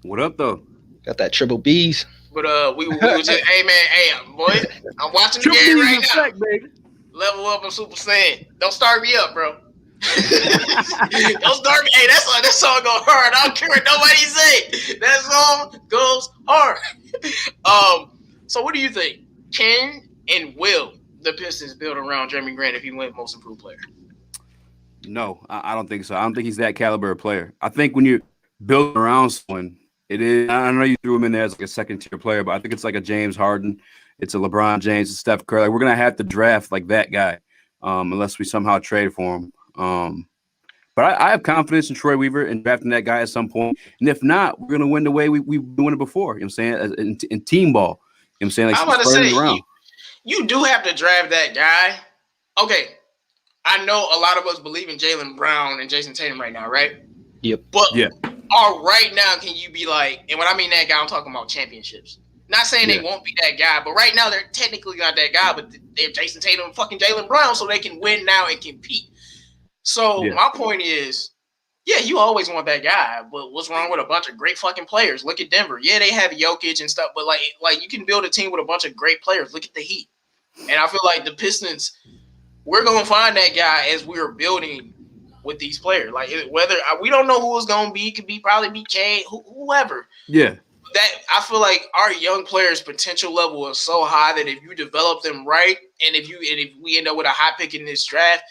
What up, though? Got that triple B's. But we was just, hey man, boy, I'm watching the game right now. Baby. Level up and Super Saiyan. Don't start me up, bro. Don't start me. Hey, that song go hard. I don't care what nobody say. That song goes hard. So what do you think? Can and will the Pistons build around Jeremy Grant if he wins Most Improved Player? No, I don't think so. I don't think he's that caliber of player. I think when you're building around someone, it is. I know you threw him in there as like a second-tier player, but I think it's like a James Harden. It's a LeBron James, a Steph Curry. Like we're gonna have to draft like that guy, unless we somehow trade for him. But I have confidence in Troy Weaver and drafting that guy at some point. And if not, we're gonna win the way we've been winning before. You know what I'm saying? In team ball. You know what I'm saying? Like I'm about to say you do have to draft that guy. Okay. I know a lot of us believe in Jaylen Brown and Jason Tatum right now, right? Yep. But right now, can you be like, and when I mean that guy, I'm talking about championships. Not saying they won't be that guy, but right now they're technically not that guy, but they're Jason Tatum and fucking Jaylen Brown, so they can win now and compete. So my point is, you always want that guy, but what's wrong with a bunch of great fucking players? Look at Denver. Yeah, they have Jokic and stuff, but like you can build a team with a bunch of great players. Look at the Heat. And I feel like the Pistons, we're going to find that guy as we're building with these players. Like whether we don't know who it's going to be, could be probably be Kane, whoever. Yeah. That I feel like our young players' potential level is so high that if you develop them right, and if we end up with a high pick in this draft,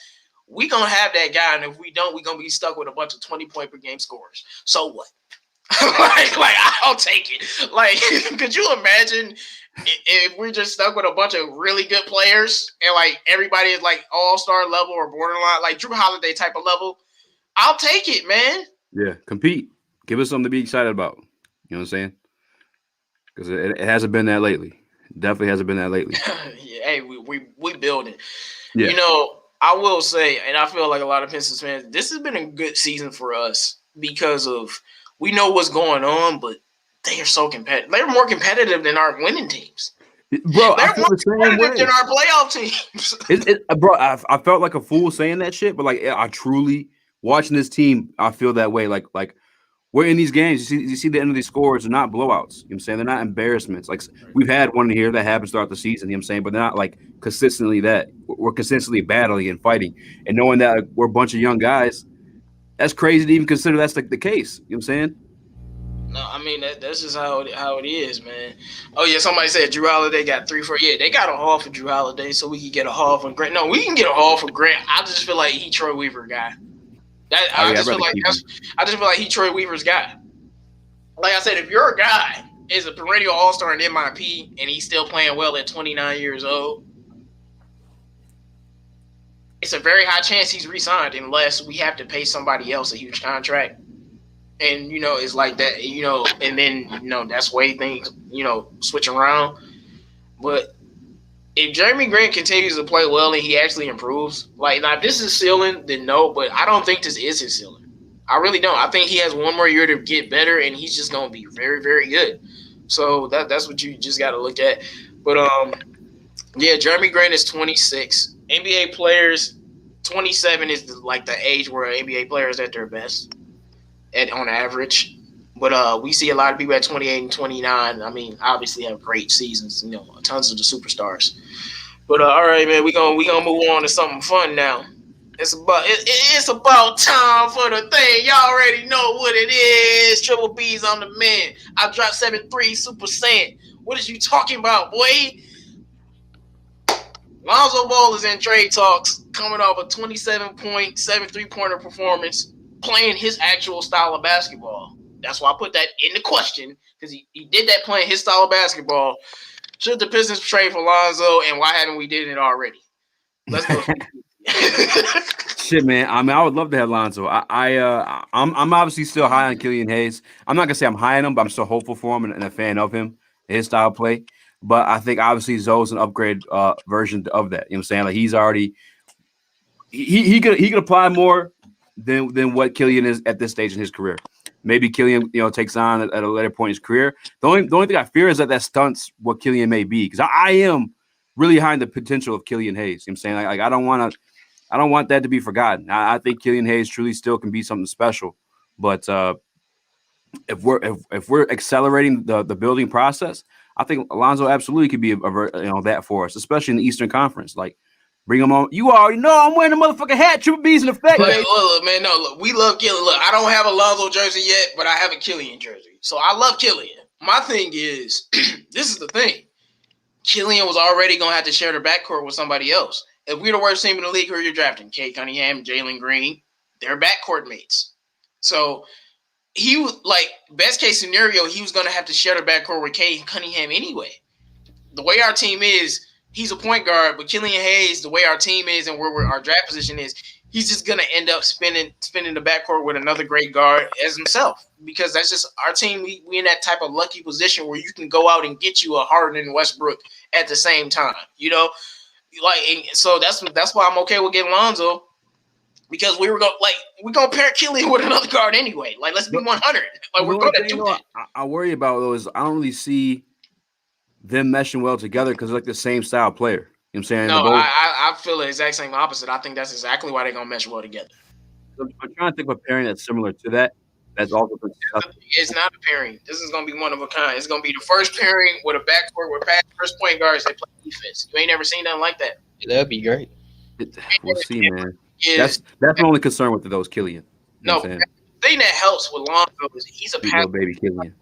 we gonna have that guy. And if we don't, we gonna be stuck with a bunch of 20-point per game scorers. So what? like I'll take it. Like, could you imagine if we're just stuck with a bunch of really good players and like everybody is like all-star level or borderline, like Drew Holiday type of level? I'll take it, man. Yeah, compete. Give us something to be excited about. You know what I'm saying? Because it hasn't been that lately. Definitely hasn't been that lately. Hey, we building. Yeah. You know, I will say, and I feel like a lot of Pistons fans, this has been a good season for us because of we know what's going on, but they are so competitive. They're more competitive than our winning teams. Bro, they're more competitive than our playoff teams. Bro, I felt like a fool saying that shit, but like I truly watching this team, I feel that way. Like we're in these games. You see the end of these scores are not blowouts. You know what I'm saying? They're not embarrassments. Like we've had one here that happens throughout the season, you know what I'm saying? But they're not like consistently that. We're consistently battling and fighting. And knowing that we're a bunch of young guys, that's crazy to even consider that's like the case. You know what I'm saying? No, I mean that's just how it is, man. Oh yeah, somebody said Drew Holiday got 3-4. Yeah, they got a haul for Drew Holiday, so we can get a haul for Grant. No, we can get a haul for Grant. I just feel like he Troy Weaver guy. I just feel like he Troy Weaver's guy. Like I said, if your guy is a perennial all-star in MIP and he's still playing well at 29 years old, it's a very high chance he's re-signed unless we have to pay somebody else a huge contract. And, you know, it's like that, you know, and then, you know, that's way things, you know, switch around. But if Jeremy Grant continues to play well and he actually improves, like, now if this is ceiling, then no, but I don't think this is his ceiling. I really don't. I think he has one more year to get better, and he's just going to be very, very good. So that's what you just got to look at. But, yeah, Jeremy Grant is 26. NBA players, 27 is like the age where NBA players at their best on average. But we see a lot of people at 28 and 29. I mean, obviously have great seasons. Tons of the superstars. But all right, man, we gonna move on to something fun now. It's about time for the thing. Y'all already know what it is. Triple B's on the man. I dropped 7-3 Super Saiyan. What is you talking about, boy? Lonzo Ball is in trade talks, coming off a 27-point, 7 3-pointer performance, playing his actual style of basketball. That's why I put that in the question, because he did that playing his style of basketball. Should the Pistons trade for Lonzo, and why haven't we did it already? Let's go. Shit, man. I mean, I would love to have Lonzo. I'm obviously still high on Killian Hayes. I'm not gonna say I'm high on him, but I'm still hopeful for him and a fan of him, his style of play. But I think obviously Zoe's an upgrade version of that. You know what I'm saying? Like he's already he could apply more than what Killian is at this stage in his career. Maybe Killian, takes on at a later point in his career. The only thing I fear is that stunts what Killian may be, because I am really high in the potential of Killian Hayes. You know what I'm saying? Like I don't want that to be forgotten. I think Killian Hayes truly still can be something special. But if we're accelerating the building process, I think Alonzo absolutely could be that for us, especially in the Eastern Conference. Like, bring him on. You already know I'm wearing a motherfucking hat. Triple B's in effect. Look, man, look, we love Killian. Look, I don't have a Lonzo jersey yet, but I have a Killian jersey. So I love Killian. My thing is, this is the thing. Killian was already going to have to share the backcourt with somebody else. If we're the worst team in the league, who are you drafting? Cade Cunningham, Jalen Green. They're backcourt mates. So he was like, best case scenario, he was going to have to share the backcourt with Cade Cunningham anyway. The way our team is, he's a point guard, but Killian Hayes, the way our team is and where our draft position is, he's just going to end up spinning the backcourt with another great guard as himself, because that's just our team. We in that type of lucky position where you can go out and get you a Harden and Westbrook at the same time, so that's why I'm okay with getting Lonzo, because we're gonna pair Killian with another guard anyway. Like, let's be 100. Like, we're gonna do that. I worry about those. I don't really see them meshing well together because they're like the same style player. You know what I'm saying? No, I feel the exact same opposite. I think that's exactly why they're gonna mesh well together. I'm trying to think of a pairing that's similar to that. That's also it's not a pairing. This is gonna be one of a kind. It's gonna be the first pairing with a backcourt with first point guards that play defense. You ain't never seen nothing like that. That'd be great. We'll see, man. That's my only concern with those Killian. No, the thing that helps with Lonzo is he's a pass baby Killian.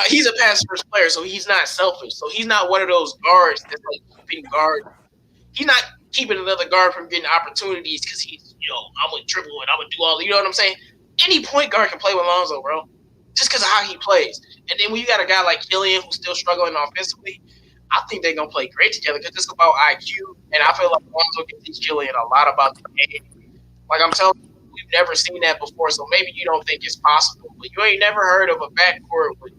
He's a pass first player, so he's not selfish. So he's not one of those guards that's like keeping guard. He's not keeping another guard from getting opportunities because he's, I'm gonna dribble and I'm gonna do all. You know what I'm saying? Any point guard can play with Lonzo, bro, just because of how he plays. And then when you got a guy like Killian who's still struggling offensively, I think they're gonna play great together because it's about IQ. And I feel like Lonzo can teach Killian a lot about the game. Like I'm telling you, we've never seen that before, so maybe you don't think it's possible. But you ain't never heard of a backcourt with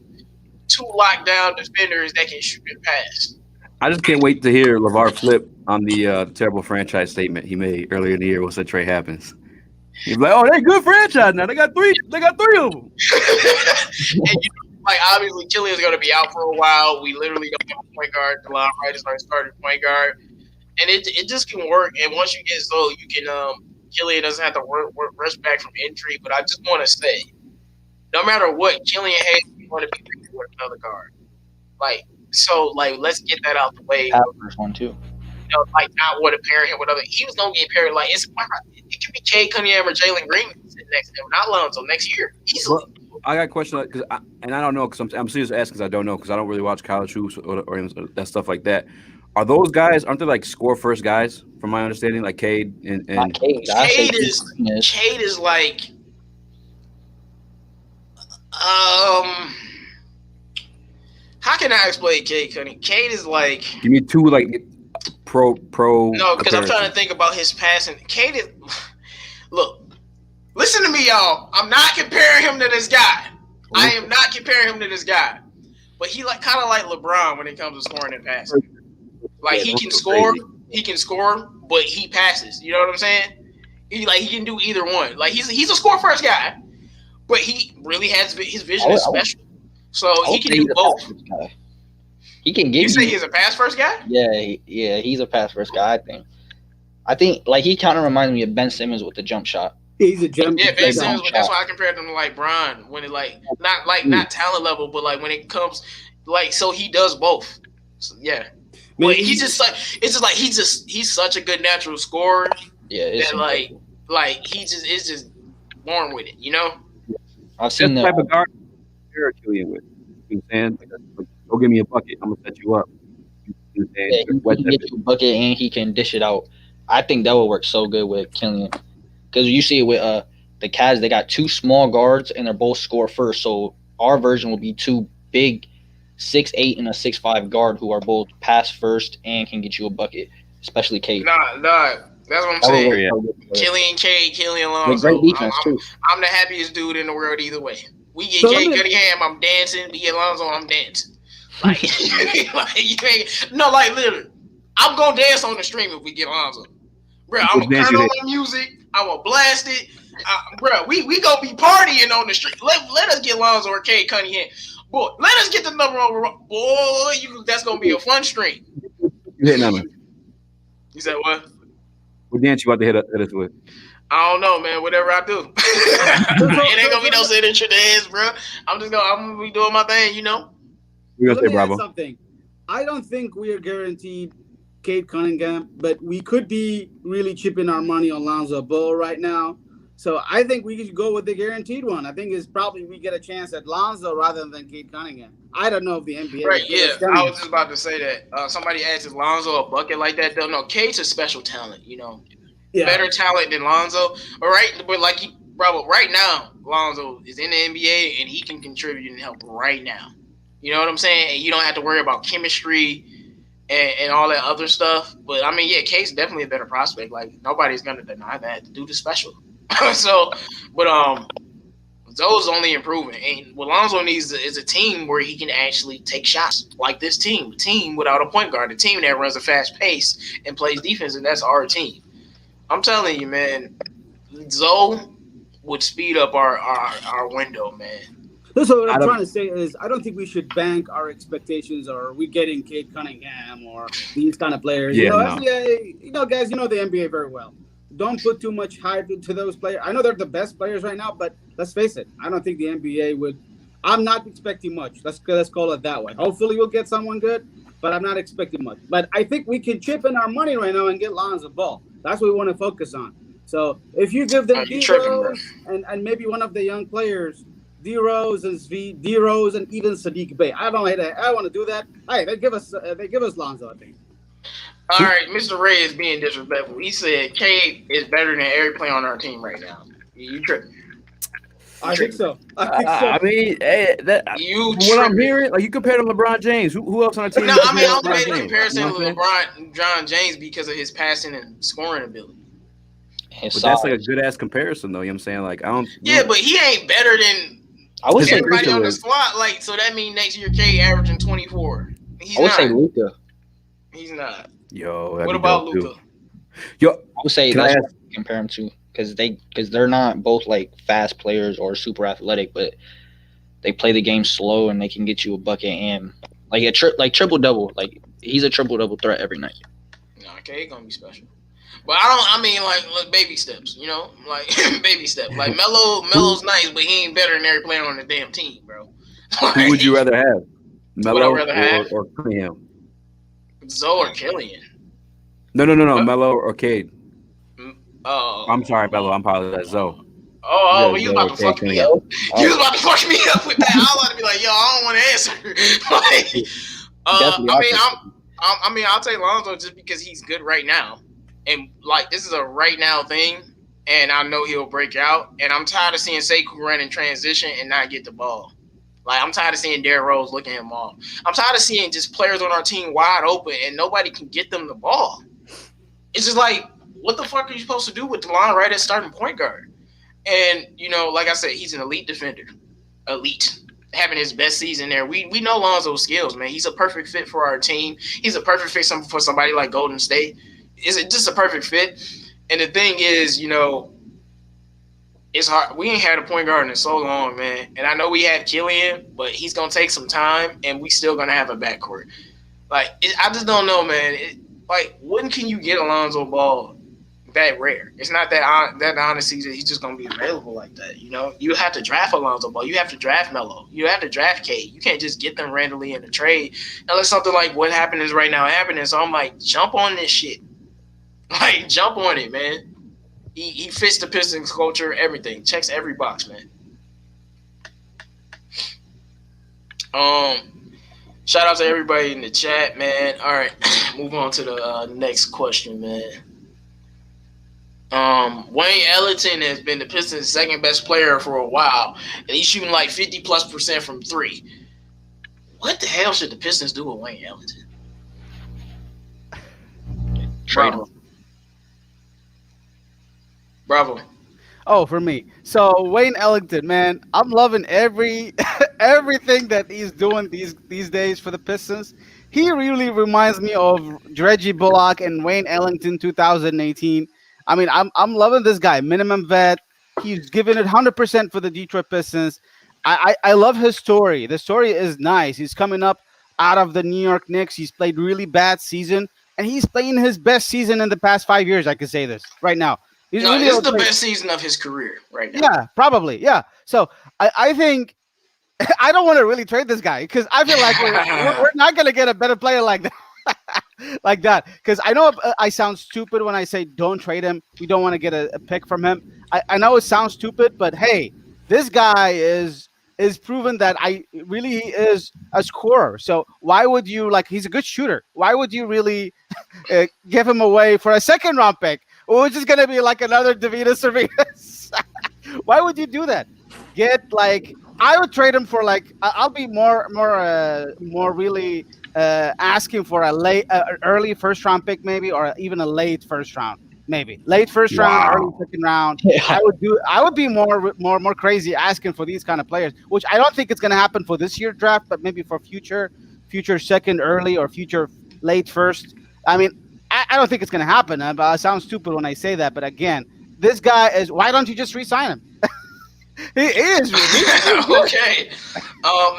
two lockdown defenders that can shoot and pass. I just can't wait to hear LeVar Flip on the terrible franchise statement he made earlier in the year once that trade happens. He's like, "Oh, they good franchise now. They got three of them." And obviously, Killian's going to be out for a while. We literally don't have a point guard. DeLon Wright is our starting point guard, and it just can work. And once you get Zoe, you can Killian doesn't have to rush back from injury. But I just want to say, no matter what, Killian Hayes is going to be with another guard. Let's get that out the way. First one too. Not want to pair him with other. He was going to get paired. It could be Cade Cunningham or Jalen Green sitting next to him, not Lonzo next year. Easily. Well, I got a question because I don't know because I'm serious asking because I don't know because I don't really watch college hoops or that stuff like that. Are those guys? Aren't they like score first guys? From my understanding, like Cade and Cade is like how can I explain Cade Cunningham? Cade is like, give me two like pro. No, because I'm trying to think about his passing. Cade is, look, listen to me, y'all. I'm not comparing him to this guy. I am not comparing him to this guy. But he kind of like LeBron when it comes to scoring and passing. Like he can score, but he passes. You know what I'm saying? He can do either one. Like he's a score first guy, but he really has his vision is special. So he can do both. He can give. You say he's a pass first guy? Yeah, he's a pass first guy. I think he kind of reminds me of Ben Simmons with the jump shot. He's a gem. Yeah, Ben Like, Simmons, long but that's shot. why I compared him to like Bron when it not talent level, but like when it comes so he does both. So, yeah. But Man, he's just like he's such a good natural scorer Yeah, it's that it's just born with it, you know? I've That's seen the the type of guard you're Killian with. You know what I'm saying? Like, go give me a bucket. I'm gonna set you up. You know what I'm saying? yeah, he Wet can that get bitch. you a bucket and he can dish it out. I think that would work so good with Killian. Because you see it with the Cavs, they got two small guards and they're both score first. So our version will be two big 6'8" and a 6'5" guard who are both pass first and can get you a bucket, especially Kate. Nah, that's what I'm That would saying. work Yeah. so good for us. Killian Cade, Killian With great Lonzo. defense too. I'm the happiest dude in the world either way. We get So let Cade me- Cunningham, I'm dancing. We get Lonzo, I'm dancing. Like, you ain't, no, like literally, I'm gonna dance on the stream if we get Lonzo. Bro, I'm gonna turn on my music. I'm gonna blast it. Bro, we gonna be partying on the street. Let us get Lonzo or Cade Cunningham. Boy, let us get the number one. Boy, that's gonna be a fun stream. You hitting on me? You said what? What dance you about to hit us with? I don't know, man. Whatever I do, it ain't gonna be no signature dance, bro. I'm gonna be doing my thing, you know. We're Let gonna say me add Bravo. something. I don't think we are guaranteed Kate Cunningham, but we could be really chipping our money on Lonzo Ball right now. So I think we should go with the guaranteed one. I think it's probably we get a chance at Lonzo rather than Kate Cunningham. I don't know if the NBA. Right? will Yeah, give us them. I was just about to say that. Somebody asked if Lonzo a bucket like that. Though no, Kate's a special talent. You know, Yeah. better talent than Lonzo. All right, but right now, Lonzo is in the NBA and he can contribute and help right now. You know what I'm saying? And you don't have to worry about chemistry and all that other stuff. But I mean, yeah, Kate's definitely a better prospect. Like nobody's gonna deny that. The dude is special. So, but Zoe's only improving. And what Lonzo needs is a team where he can actually take shots like this team. A team without a point guard. A team that runs a fast pace and plays defense, and that's our team. I'm telling you, man, Zoe would speed up our window, man. So what I'm trying to say is I don't think we should bank our expectations or we getting Kate Cunningham or these kind of players. Yeah, Guys, you know the NBA very well. Don't put too much hype into those players. I know they're the best players right now, but let's face it. I don't think the NBA would. I'm not expecting much. Let's call it that way. Hopefully we'll get someone good, but I'm not expecting much. But I think we can chip in our money right now and get Lonzo Ball. That's what we want to focus on. So if you give them D-Rose and maybe one of the young players, D-Rose and D-Rose and even Sadiq Bey. I want to do that. Hey, they give us Lonzo, I think. All right, Mr. Ray is being disrespectful. He said Cade is better than every player on our team right now. You tripping? I think so. I mean, what I'm hearing, like you compared him to LeBron James. Who else on the team? No, I mean, I'll make a comparison to LeBron James because of his passing and scoring ability. But that's like a good ass comparison, though. You know what I'm saying? Like I don't. Yeah, but he ain't better than I would say everybody on the squad. Like, so that means next year Cade averaging 24. I would say Luka. He's not. Yo, what about Luka? Yo, I would say that's what I compare him to because they're not both like fast players or super athletic, but they play the game slow and they can get you a bucket and like triple double. Like he's a triple double threat every night. No, Cade gonna be special. But I mean, like baby steps, you know, like baby steps. Like Melo's nice, but he ain't better than every player on the damn team, bro. Like, who would you rather have, Melo or Cunningham? Zoe or Killian? No, Melo or Cade. Oh, I'm sorry, Melo. I apologize, Zoe. Oh, you about to fuck me up. You was about to fuck me up with that. I was about to be like, yo, I don't want to answer. I mean, I'll take Lonzo just because he's good right now. And like this is a right now thing, and I know he'll break out. And I'm tired of seeing Sekou run in transition and not get the ball. Like I'm tired of seeing Derrick Rose looking him off. I'm tired of seeing just players on our team wide open and nobody can get them the ball. It's just like, what the fuck are you supposed to do with DeLon right at starting point guard? And you know, like I said, he's an elite defender, having his best season there. We know Lonzo's skills, man. He's a perfect fit for our team. He's a perfect fit for somebody like Golden State. Is it just a perfect fit? And the thing is, you know, it's hard. We ain't had a point guard in so long, man. And I know we had Killian, but he's gonna take some time, and we still gonna have a backcourt. Like I just don't know, man. When can you get Lonzo Ball? that rare. It's not that honestly that he's just gonna be available like that. You know, you have to draft Lonzo Ball. You have to draft Melo. You have to draft Cade. You can't just get them randomly in the trade unless something like what happened is right now happening. So I'm like, jump on this shit. Like, jump on it, man. He fits the Pistons culture, everything. Checks every box, man. Shout out to everybody in the chat, man. All right, move on to the next question, man. Wayne Ellington has been the Pistons' second best player for a while, and he's shooting like 50+% from three. What the hell should the Pistons do with Wayne Ellington? Trade him. Bravo. Oh, for me. So Wayne Ellington, man, I'm loving everything that he's doing these days for the Pistons. He really reminds me of Reggie Bullock and Wayne Ellington 2018. I mean, I'm loving this guy. Minimum vet. He's giving it 100% for the Detroit Pistons. I love his story. The story is nice. He's coming up out of the New York Knicks. He's played really bad season, and he's playing his best season in the past 5 years. I can say this right now. He's No, really this is the okay. best season of his career right now. Yeah, probably. Yeah. So I think I don't want to really trade this guy because I feel like we're not going to get a better player like that. Like that, because I know I sound stupid when I say don't trade him. We don't want to get a pick from him. I know it sounds stupid, but hey, this guy is proven that he is a scorer. So why would you, like, he's a good shooter. Why would you really give him away for a second round pick, which is going to be like another Davida Servitas? Why would you do that? I would trade him for I'll be more really asking for a early first round pick maybe, or even a late first round maybe. Late first round, early second round. Yeah. I would be more crazy asking for these kind of players, which I don't think it's going to happen for this year draft, but maybe for future second early or future late first. I mean, I don't think it's going to happen. But I sound stupid when I say that, but again, this guy is. Why don't you just re-sign him? He is. Okay.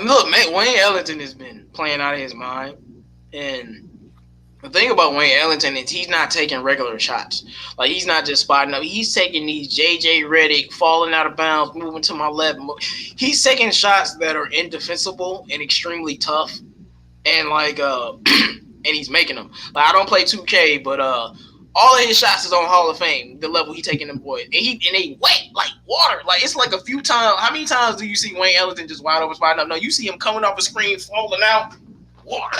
Look, man, Wayne Ellington has been playing out of his mind, and the thing about Wayne Ellington is he's not taking regular shots. Like, he's not just spotting up. He's taking these JJ Redick falling out of bounds, moving to my left. He's taking shots that are indefensible and extremely tough, and and he's making them. Like, I don't play 2K, but all of his shots is on Hall of Fame, the level he taking them boys. And they wet like water. Like, it's like a few times. How many times do you see Wayne Ellington just wide open spotting up? No, you see him coming off a screen, falling out, water.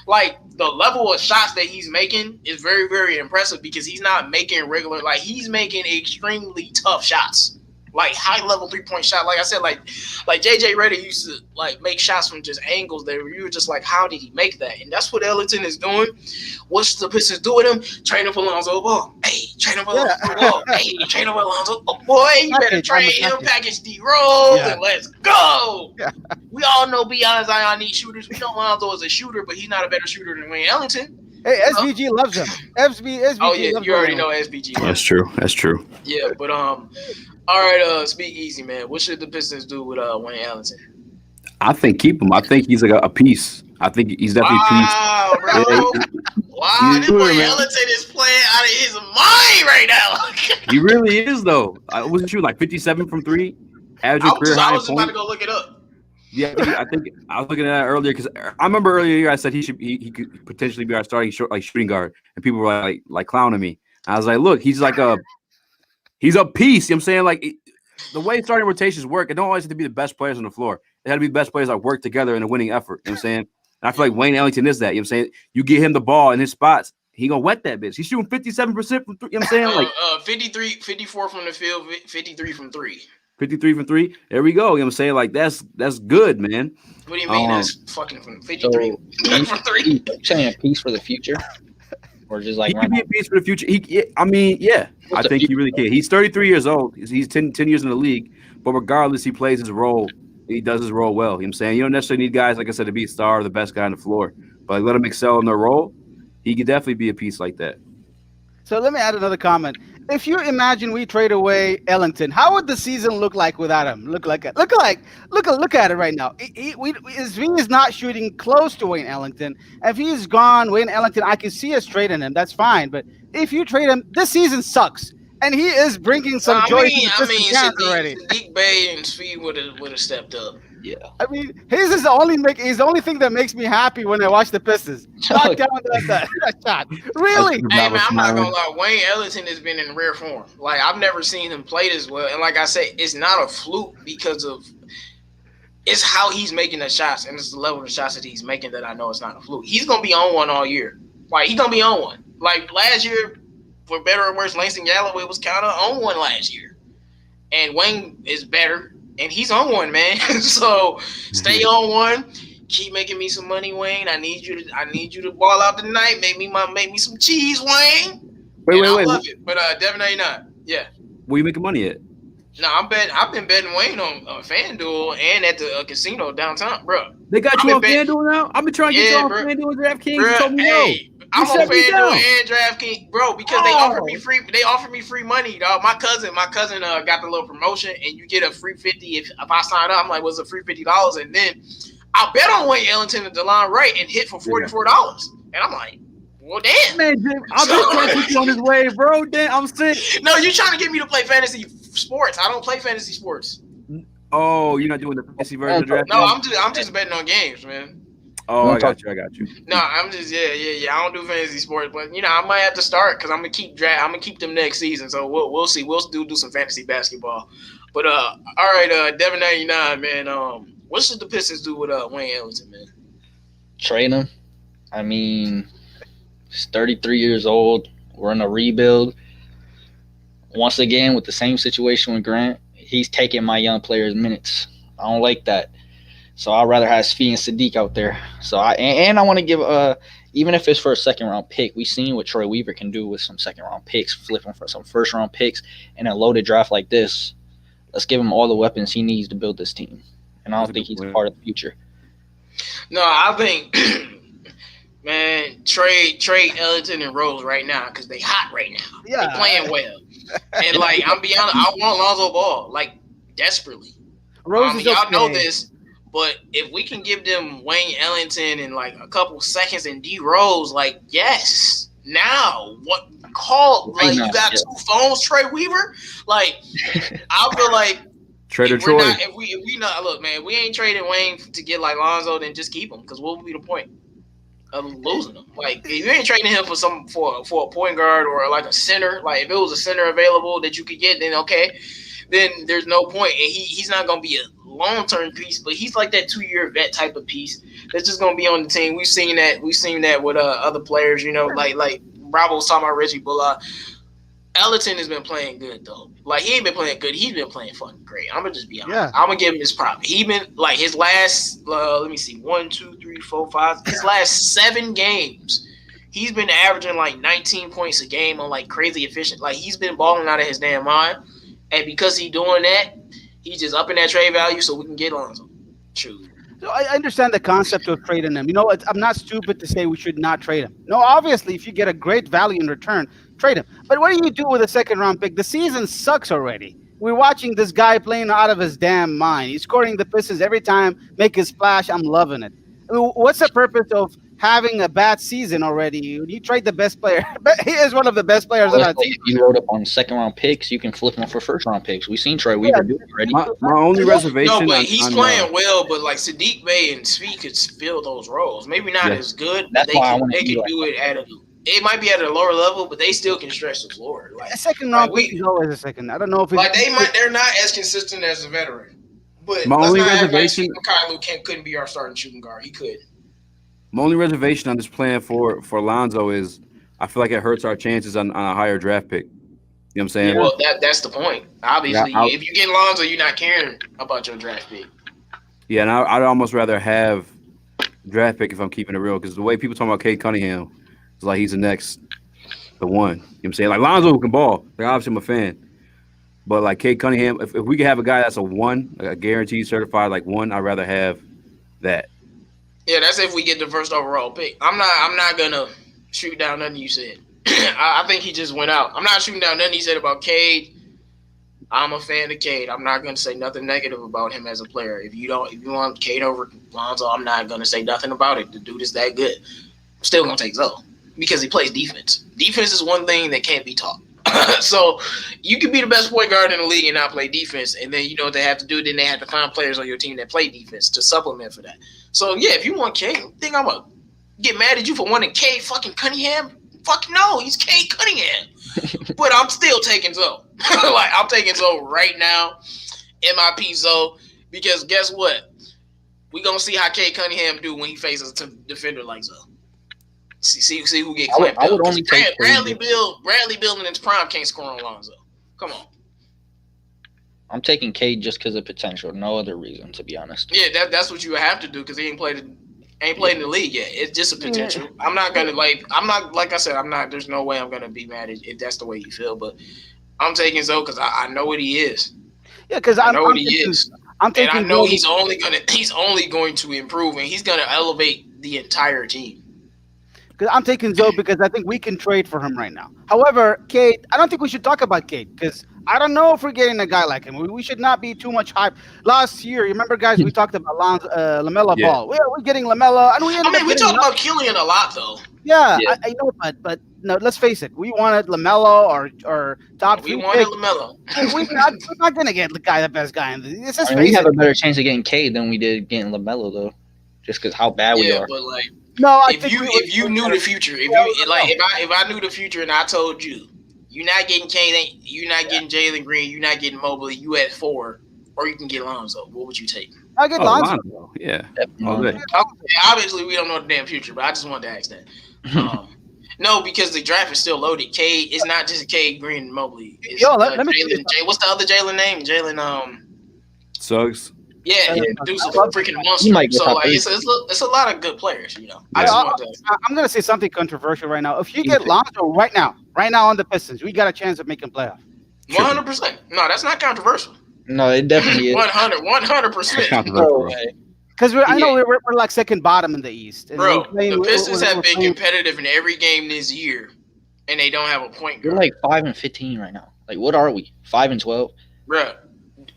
Like, the level of shots that he's making is very, very impressive because he's not making regular, like, he's making extremely tough shots. Like, high-level three-point shot. Like I said, like JJ Redick used to, like, make shots from just angles that you were just like, how did he make that? And that's what Ellington is doing. What's the Pistons do with him? Train him for Lonzo Ball. Hey, train him for Lonzo Ball. Hey, train him for Lonzo Ball. Boy, you better trade him, package D-Rose, and let's go. Yeah. We all know Beyond Zion needs shooters. We know Lonzo is a shooter, but he's not a better shooter than Wayne Ellington. Hey, SVG loves him. SVG oh, yeah, loves you already him. know SVG. That's true. That's true. Yeah, but all right, speak easy, man. What should the Pistons do with Wayne Ellington? I think keep him. I think he's like a piece. I think he's definitely a piece. Wow, bro. Wow, this boy Ellington is playing out of his mind right now. He really is, though. Wasn't you like 57 from three? Average career high. I was about to go look it up. Yeah, I think I was looking at that earlier because I remember earlier I said he could potentially be our starting shooting guard, and people were like clowning me. I was like, look, he's a piece. You know what I'm saying? Like, the way starting rotations work, it don't always have to be the best players on the floor. It had to be the best players that work together in a winning effort. You know what I'm saying? And I feel like Wayne Ellington is that. You know what I'm saying? You get him the ball in his spots, he gonna wet that bitch. He's shooting 57% from three. You know what I'm saying? Like 54 from the field, 53 from three. 53 from three. There we go. You know what I'm saying? Like, that's good, man. What do you mean that's fucking from 53 from three? You saying a piece for the future? Or just like he could be a piece for the future. I think he really can. He's 33 years old. He's 10 years in the league. But regardless, he plays his role. He does his role well. You know what I'm saying? You don't necessarily need guys, like I said, to be a star or the best guy on the floor. But let him excel in their role. He could definitely be a piece like that. So let me add another comment. if you imagine we trade away Ellington, how would the season look like without him? Look at it right now. If he is not shooting close to Wayne Ellington, if he's gone, Wayne Ellington, I can see us trading him. That's fine. But if you trade him, this season sucks, and he is bringing some joy to the Pistons fans already. Sadiq Bey and Speed would have stepped up. Yeah. I mean, his is the only thing that makes me happy when I watch the Pistons. Knock down that shot. Really? Hey man, I'm not gonna lie. Wayne Ellington has been in rare form. Like I've never seen him play this well. And like I said, it's not a fluke because of it's how he's making the shots and it's the level of the shots that he's making that I know it's not a fluke. He's gonna be on one all year. Like he's gonna be on one. Like last year, for better or worse, Langston Galloway was kind of on one last year, and Wayne is better. And he's on one, man. So stay on one. Keep making me some money, Wayne. I need you to ball out tonight. Make me some cheese, Wayne. Wait. Love it. But Devin, are you not? Yeah. Where you making money at? No, I've been betting Wayne on FanDuel and at the casino downtown, bro. They got you on FanDuel now? I've been trying to get you on FanDuel and DraftKings. You told me no. I'm on FanDuel and DraftKings, bro, because they offer me free. They offer me free money, dog. My cousin got the little promotion, and you get a free $50 if I sign up. I'm like, what's a free $50? And then I bet on Wayne Ellington and DeLon Wright and hit for $44. And I'm like, well, damn. Man, Jim, I'm just trying to put you on his way, bro. Damn, I'm sick. No, you're trying to get me to play fantasy sports. I don't play fantasy sports. Oh, you're not doing the fantasy version of DraftKings? No, I'm just betting on games, man. Oh, I got you. No, I'm just I don't do fantasy sports, but I might have to start because I'm gonna keep them next season. So we'll see. We'll do some fantasy basketball. But all right, Devin 99, man. What should the Pistons do with Wayne Ellington, man? Trade him. I mean, he's 33 years old. We're in a rebuild. Once again, with the same situation with Grant, he's taking my young players' minutes. I don't like that. So I'd rather have Svi and Sadiq out there. So I want to give even if it's for a second round pick, we've seen what Troy Weaver can do with some second round picks, flipping for some first round picks, and a loaded draft like this. Let's give him all the weapons he needs to build this team. And I don't think he's a part of the future. No, I think man, trade Ellington and Rose right now because they hot right now. Yeah, they playing well. And like I'm be honest, I want Lonzo Ball like desperately. Rose is y'all know this. But if we can give them Wayne Ellington in like a couple seconds and D Rose, like yes, now what call? Like you got two phones, Trey Weaver. Like I feel like Trader Troy. If we not look, man, we ain't trading Wayne to get like Lonzo, then just keep him because what would be the point of losing him? Like if you ain't trading him for a point guard or like a center, like if it was a center available that you could get, then okay. Then there's no point. And he's not going to be a long-term piece, but he's like that 2-year vet type of piece that's just going to be on the team. We've seen that with other players, like Bravo was talking about Reggie Bullock. Ellington has been playing good, though. Like, he ain't been playing good. He's been playing fucking great. I'm going to just be honest. Yeah. I'm going to give him his prop. He been, like, his last, let me see, 1, 2, 3, 4, 5, his last 7 games, he's been averaging, like, 19 points a game on, like, crazy efficient. Like, he's been balling out of his damn mind. And because he's doing that, he's just upping that trade value so we can get Lonzo. True. So I understand the concept of trading him. I'm not stupid to say we should not trade him. No, obviously, if you get a great value in return, trade him. But what do you do with a second-round pick? The season sucks already. We're watching this guy playing out of his damn mind. He's scoring the Pistons every time, make his splash. I'm loving it. What's the purpose of having a bad season already? You trade the best player. He is one of the best players on our team. You load up on second-round picks. You can flip them for first-round picks. We've seen Troy Weaver do it already. My only reservation. No, but he's playing well. But like Sadiq Bey and Svi could fill those roles. Maybe not as good. But they can do it at a. It might be at a lower level, but they still can stretch the floor. Like a second-round pick is always a second. I don't know if it's they're not as consistent as a veteran. But my only reservation, couldn't be our starting shooting guard. He could. My only reservation on this plan for Lonzo is I feel like it hurts our chances on a higher draft pick. You know what I'm saying? Well, that's the point. Obviously, if you get Lonzo, you're not caring about your draft pick. Yeah, and I'd almost rather have draft pick if I'm keeping it real because the way people talk about Cade Cunningham is like he's the one. You know what I'm saying? Like Lonzo can ball. Like obviously I'm a fan. But like Cade Cunningham, if we could have a guy that's a 1, like a guaranteed certified like 1, I'd rather have that. Yeah, that's if we get the first overall pick. I'm not gonna shoot down nothing you said. I think he just went out. I'm not shooting down nothing he said about Cade. I'm a fan of Cade. I'm not going to say nothing negative about him as a player. If you want Cade over Lonzo, I'm not going to say nothing about it. The dude is that good. I'm still going to take Zoe because he plays defense. Defense is one thing that can't be taught. So you can be the best point guard in the league and not play defense, and then you know what they have to do? Then they have to find players on your team that play defense to supplement for that. So yeah, if you want Cade, think I'm going to get mad at you for wanting Cade fucking Cunningham? Fuck no, he's Cade Cunningham. But I'm still taking Zoe. Like, I'm taking Zoe right now, MIP Zoe, because guess what? We're going to see how Cade Cunningham do when he faces a defender like Zoe. See who get clamped I would up. only take Bradley Beal in his prime can't score on Lonzo. Come on. I'm taking Cade just because of potential. No other reason, to be honest. Yeah, that's what you have to do because he ain't played in the league yet. It's just a potential. Yeah. I'm not like I said, there's no way I'm gonna be mad if that's the way you feel, but I'm taking Zoe because I know what he is. Yeah, because I know what he is. And I know he's only going to improve, and he's gonna elevate the entire team. Because I'm taking Zoe because I think we can trade for him right now. However, Cade, I don't think we should talk about Cade because I don't know if we're getting a guy like him. We should not be too much hype. Last year, you remember, guys, we talked about LaMelo Ball. We're getting LaMelo, and we talked about Killian a lot, though. Yeah. I know, but no, let's face it. We wanted LaMelo or top. We wanted LaMelo. We're not gonna get the best guy in the. We have a better chance of getting Cade than we did getting LaMelo, though, just because how bad we are. Yeah, but like. No, if you knew the future, if I knew the future and I told you, you're not getting Cade, you're not getting Jalen Green, you're not getting Mobley, you at 4, or you can get Lonzo. What would you take? I get Lonzo. Yeah. Okay. Obviously, we don't know the damn future, but I just wanted to ask that. No, because the draft is still loaded. Cade, it's not just Cade, Green, and Mobley. It's, let me what's the other Jalen name? Jalen Suggs. Yeah, dude's a freaking monster. So like, it's a lot of good players, you know. I'm gonna say something controversial right now. If you get Lonzo right now on the Pistons, we got a chance of making playoffs. 100%. No, that's not controversial. No, it definitely is. 100%. Because I know we're like second bottom in the East. Bro, the Pistons have been competitive in every game this year, and they don't have a point guard. We're like 5-15 right now. Like, what are we? 5-12. Bro,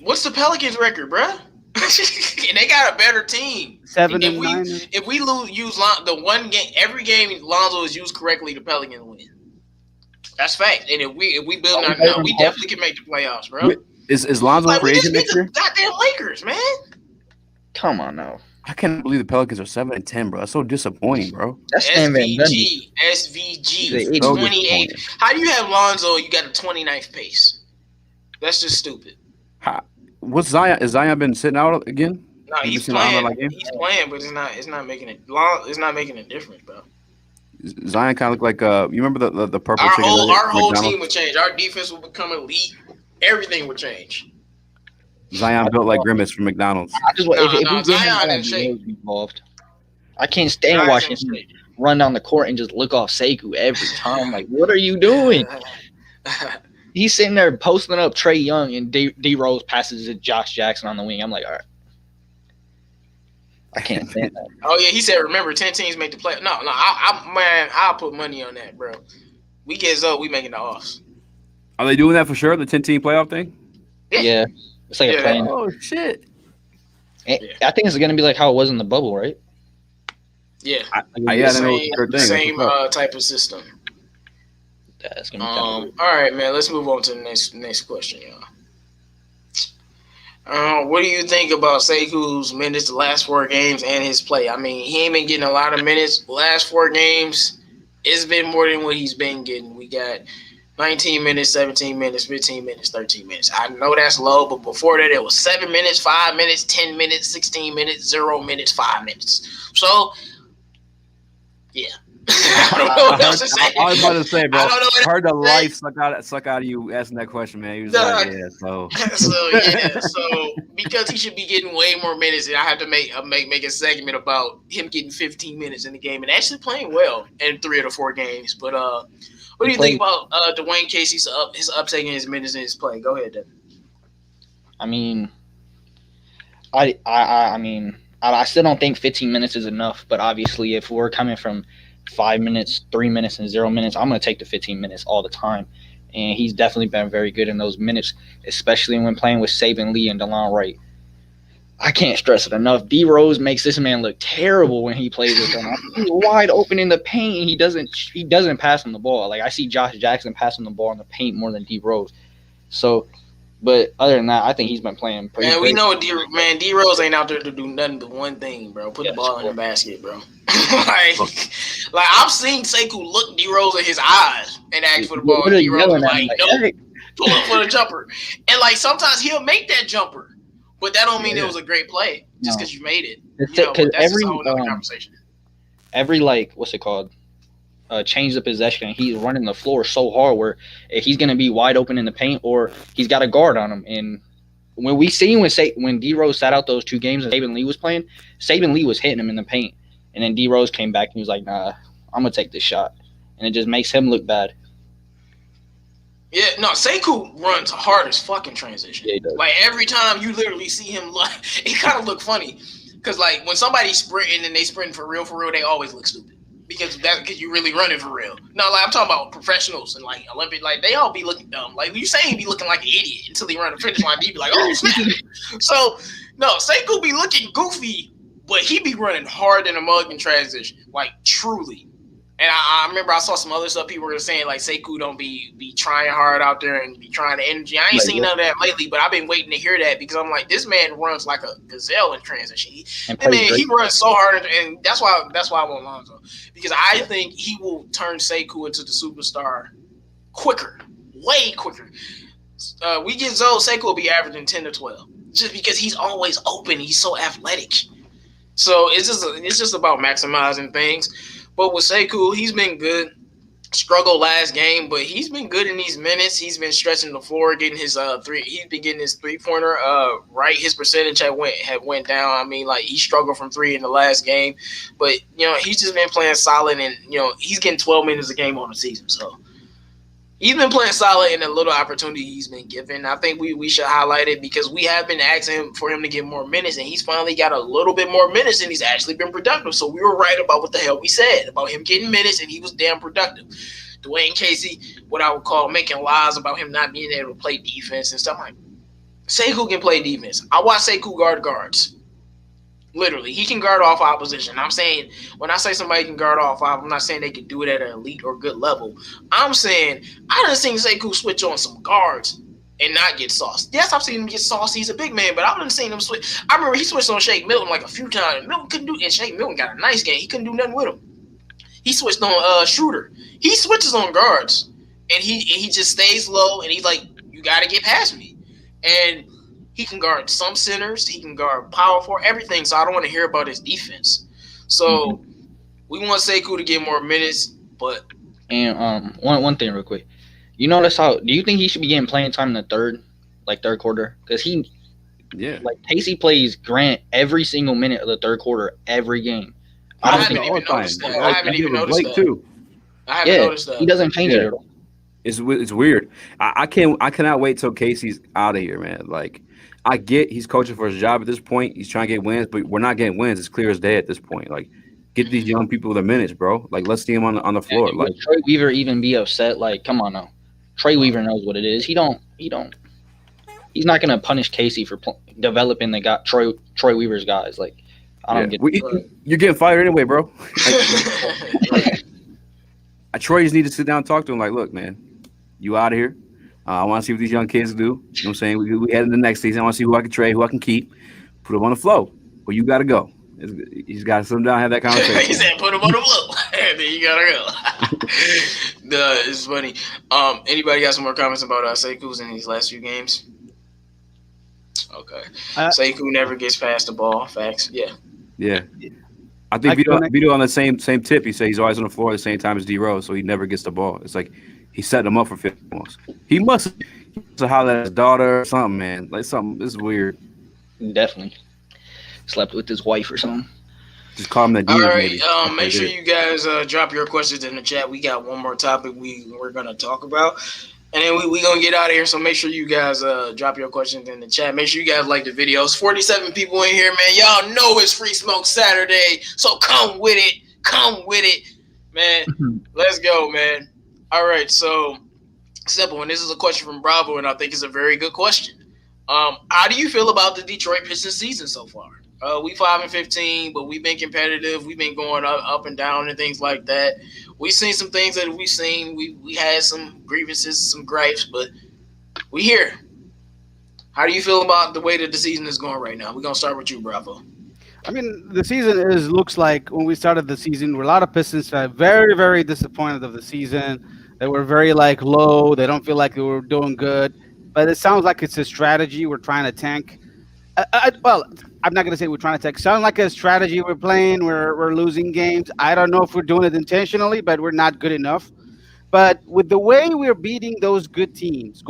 what's the Pelicans record, bro? And they got a better team. 7-9. If we use the one game, every game Lonzo is used correctly, the Pelicans win. That's fact. And if we build we definitely can make the playoffs, bro. Is Lonzo free agent next year? Goddamn Lakers, man. Come on now. I can't believe the Pelicans are 7-10, bro. That's so disappointing, bro. That's SVG 28. How do you have Lonzo? You got a 29th pace. That's just stupid. What's Zion? Is Zion been sitting out again? No, he's playing. He's playing, but it's not making it long. It's not making a difference, bro. Zion kind of look like you remember the purple chicken? Our whole team would change. Our defense would become elite. Everything would change. Zion built like Grimace from McDonald's. Zion and Shake involved. I can't stand watching him run down the court and just look off Sekou every time. Like, what are you doing? He's sitting there posting up Trae Young, and D Rose passes to Josh Jackson on the wing. I'm like, all right. I can't stand that. Oh, yeah, he said, remember, 10 teams make the play. No, I'll put money on that, bro. We get Zoe, we making the offs. Are they doing that for sure, the 10-team playoff thing? Yeah. It's like a plan. Oh, shit. I think it's going to be like how it was in the bubble, right? Yeah. Same type of system. That's gonna be all right, man. Let's move on to the next question, y'all. What do you think about Sekou's minutes the last 4 games and his play? I mean, he ain't been getting a lot of minutes. The last 4 games, it's been more than what he's been getting. We got 19 minutes, 17 minutes, 15 minutes, 13 minutes. I know that's low, but before that, it was 7 minutes, 5 minutes, 10 minutes, 16 minutes, 0 minutes, 5 minutes. So, yeah. I don't know what else to say. I was about to say, bro. I heard the life suck out of you asking that question, man. He was like, yeah, so. So because he should be getting way more minutes, and I have to make a segment about him getting 15 minutes in the game and actually playing well in 3 of the 4 games. But what do you think about Dwayne Casey's his uptaking his minutes in his play? Go ahead, Devin. I mean, I still don't think 15 minutes is enough. But obviously, if we're coming from 5 minutes, 3 minutes, and 0 minutes, I'm going to take the 15 minutes all the time. And he's definitely been very good in those minutes, especially when playing with Saban Lee and DeLon Wright. I can't stress it enough. D Rose makes this man look terrible when he plays with him. He's wide open in the paint, and he doesn't pass him the ball. Like, I see Josh Jackson passing the ball in the paint more than D Rose. So, but other than that, I think he's been playing pretty good. We know D Rose ain't out there to do nothing but one thing, bro. Put the ball in the basket, bro. like I've seen Sekou look D Rose in his eyes and ask for the ball. And D Rose like, no, pull up for the jumper. And like sometimes he'll make that jumper. But that don't mean it was a great play just because you made it. Because that's a whole other conversation. Every what's it called? Change the possession. He's running the floor so hard where he's gonna be wide open in the paint or he's got a guard on him. And when we seen when D Rose sat out those 2 games and Saban Lee was playing, Saban Lee was hitting him in the paint, and then D Rose came back and he was like, "Nah, I'm gonna take this shot," and it just makes him look bad. Yeah, no, Sekou runs hard as fucking transition. Yeah, he does. Like every time you literally see him, it kind of look funny because like when somebody's sprinting and they sprinting for real, they always look stupid because you really running for real. No, like I'm talking about professionals and like Olympic, like they all be looking dumb. Like you saying be looking like an idiot until he run the finish line. He be like, oh snap. So no, Sekou be looking goofy, but he be running hard in a mug in transition, like truly. And I remember I saw some other stuff people were saying like Sekou don't be trying hard out there and be trying to energy. I ain't seen none of that lately, but I've been waiting to hear that because I'm like, this man runs like a gazelle in transition. He runs so hard, and that's why I want Lonzo because I think he will turn Sekou into the superstar quicker, way quicker. We get Zoe, Sekou will be averaging 10 to 12 just because he's always open. He's so athletic. So it's just about maximizing things. But with Sekou, he's been good. Struggled last game, but he's been good in these minutes. He's been stretching the floor, getting his three. He's been getting his 3-pointer right. His percentage had went down. I mean, like he struggled from 3 in the last game, but he's just been playing solid, and he's getting 12 minutes a game on the season. So he's been playing solid in the little opportunity he's been given. I think we should highlight it because we have been asking for him to get more minutes, and he's finally got a little bit more minutes, and he's actually been productive. So we were right about what the hell we said about him getting minutes, and he was damn productive. Dwayne Casey, what I would call making lies about him not being able to play defense and stuff like that. Sekou can play defense. I watch Sekou guard guards. Literally, he can guard off opposition. I'm saying, when I say somebody can guard off, I'm not saying they can do it at an elite or good level. I'm saying, I done seen Sekou switch on some guards and not get sauced. Yes, I've seen him get sauced. He's a big man, but I've done seen him switch. I remember he switched on Shake Milton like a few times. Milton couldn't do it, and Shake Milton got a nice game. He couldn't do nothing with him. He switched on Schroeder. He switches on guards, and he just stays low, and he's like, you got to get past me. And he can guard some centers. He can guard power forward, everything. So I don't want to hear about his defense. So we want Sekou to get more minutes, but one thing real quick. You notice do you think he should be getting playing time in the third quarter? Because Casey plays Grant every single minute of the third quarter every game. I haven't even noticed that. I haven't even noticed that. He doesn't change it at all. It's weird. I cannot wait till Casey's out of here, man. Like, I get he's coaching for his job at this point. He's trying to get wins, but we're not getting wins. It's clear as day at this point. Like, get these young people their minutes, bro. Like, let's see him on the floor. Like, Trey Weaver even be upset? Like, come on now. Trey Weaver knows what it is. He's not gonna punish Casey for developing Troy Weaver's guys. Like, I don't get. You're getting fired anyway, bro. Troy just need to sit down and talk to him. Like, look, man, you out of here. I want to see what these young kids do. You know what I'm saying? We head into the next season. I want to see who I can trade, who I can keep, put them on the flow. But you got to go. He's got to sit down and have that conversation. He said, put him on the flow. And then you got to go. It's funny. Anybody got some more comments about Sekou's in these last few games? Okay. Sekou never gets past the ball. Facts. Yeah. Yeah. I think Vito on the same tip. He said he's always on the floor at the same time as D Rose, so he never gets the ball. It's like he's setting him up for 50 almost. He must have hollered at his daughter or something, man. Like something. This is weird. Definitely slept with his wife or something. Just call him that. All right. Make sure you guys drop your questions in the chat. We got one more topic we're gonna talk about. And then we going to get out of here, so make sure you guys drop your questions in the chat. Make sure you guys like the videos. 47 people in here, man. Y'all know it's Free Smoke Saturday, so come with it. Come with it. Man, let's go, man. All right, so simple. And this is a question from Bravo, and I think it's a very good question. How do you feel about the Detroit Pistons season so far? We 5-15, but we've been competitive. We've been going up and down and things like that. We've seen some things that we've seen. We had some grievances, some gripes, but we here. How do you feel about the way that the season is going right now? We're gonna start with you, Bravo. I mean, the season looks like when we started the season, a lot of Pistons fans very, very disappointed of the season. They were very low. They don't feel like they were doing good. But it sounds like it's a strategy. We're trying to tank. Well, I'm not going to say we're trying to tank. Sounds like a strategy we're playing. We're losing games. I don't know if we're doing it intentionally, but we're not good enough. But with the way we're beating those good teams,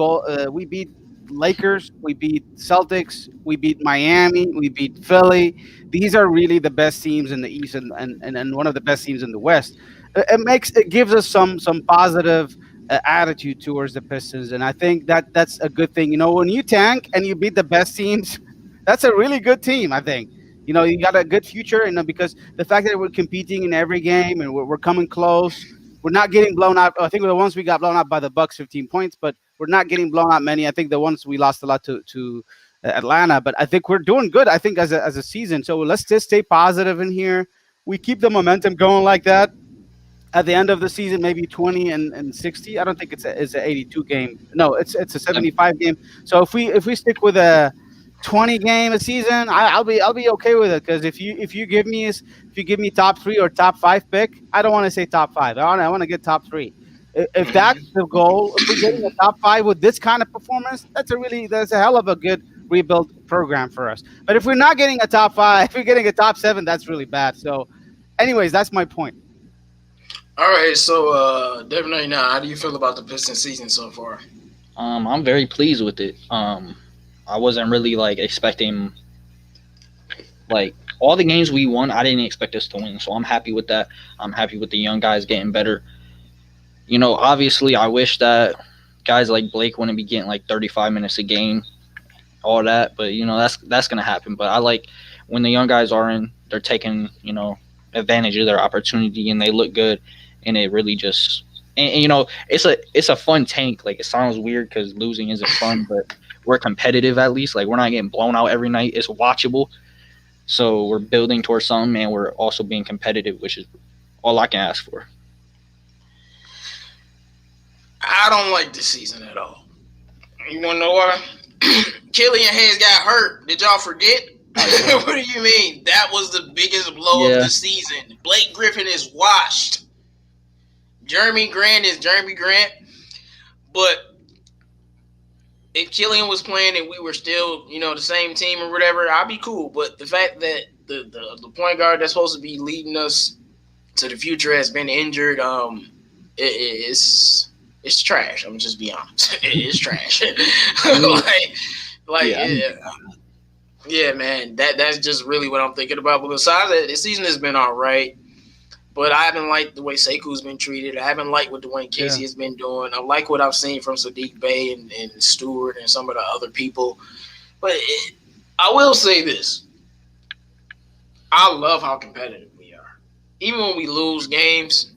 we beat Lakers, we beat Celtics, we beat Miami, we beat Philly. These are really the best teams in the East and one of the best teams in the West. It gives us some positive attitude towards the Pistons, and I think that's a good thing. When you tank and you beat the best teams, that's a really good team. I think you got a good future, because the fact that we're competing in every game and we're coming close. We're not getting blown out. I think the ones we got blown out by the Bucks, 15 points, but we're not getting blown out many. I think the ones we lost a lot to Atlanta, but I think we're doing good. I think as a season. So let's just stay positive in here. We keep the momentum going like that. At the end of the season, maybe 20 and 60. I don't think it's an 82 game. No, it's a 75 game. So if we stick with a 20 game a season, I'll be okay with it, because if you give me top 3 or top 5 pick, I don't want to say top 5. I want to get top 3. If that's the goal, if we're getting a top 5 with this kind of performance, that's a hell of a good rebuild program for us. But if we're not getting a top 5, if we're getting a top 7, that's really bad. So, anyways, that's my point. All right, so definitely now, how do you feel about the Pistons season so far? I'm very pleased with it. I wasn't really expecting all the games we won. I didn't expect us to win, so I'm happy with that. I'm happy with the young guys getting better. Obviously, I wish that guys like Blake wouldn't be getting 35 minutes a game, all that. But that's gonna happen. But I like when the young guys are in, they're taking advantage of their opportunity and they look good, and it really just and it's a fun tank. It sounds weird because losing isn't fun, but we're competitive at least. We're not getting blown out every night. It's watchable. So we're building towards something, and we're also being competitive, which is all I can ask for. I don't like this season at all. You want to know why? Killian Hayes got hurt. Did y'all forget? What do you mean? That was the biggest blow of the season. Blake Griffin is washed. Jeremy Grant is Jeremy Grant. But if Killian was playing and we were still, the same team or whatever, I'd be cool. But the fact that the point guard that's supposed to be leading us to the future has been injured, it's trash. I'm just be honest. It's trash. Yeah, man. That's just really what I'm thinking about. But besides that, the season has been all right. But I haven't liked the way Sekou's been treated. I haven't liked what Dwayne Casey has been doing. I like what I've seen from Sadiq Bey and Stewart and some of the other people. But I will say this. I love how competitive we are. Even when we lose games,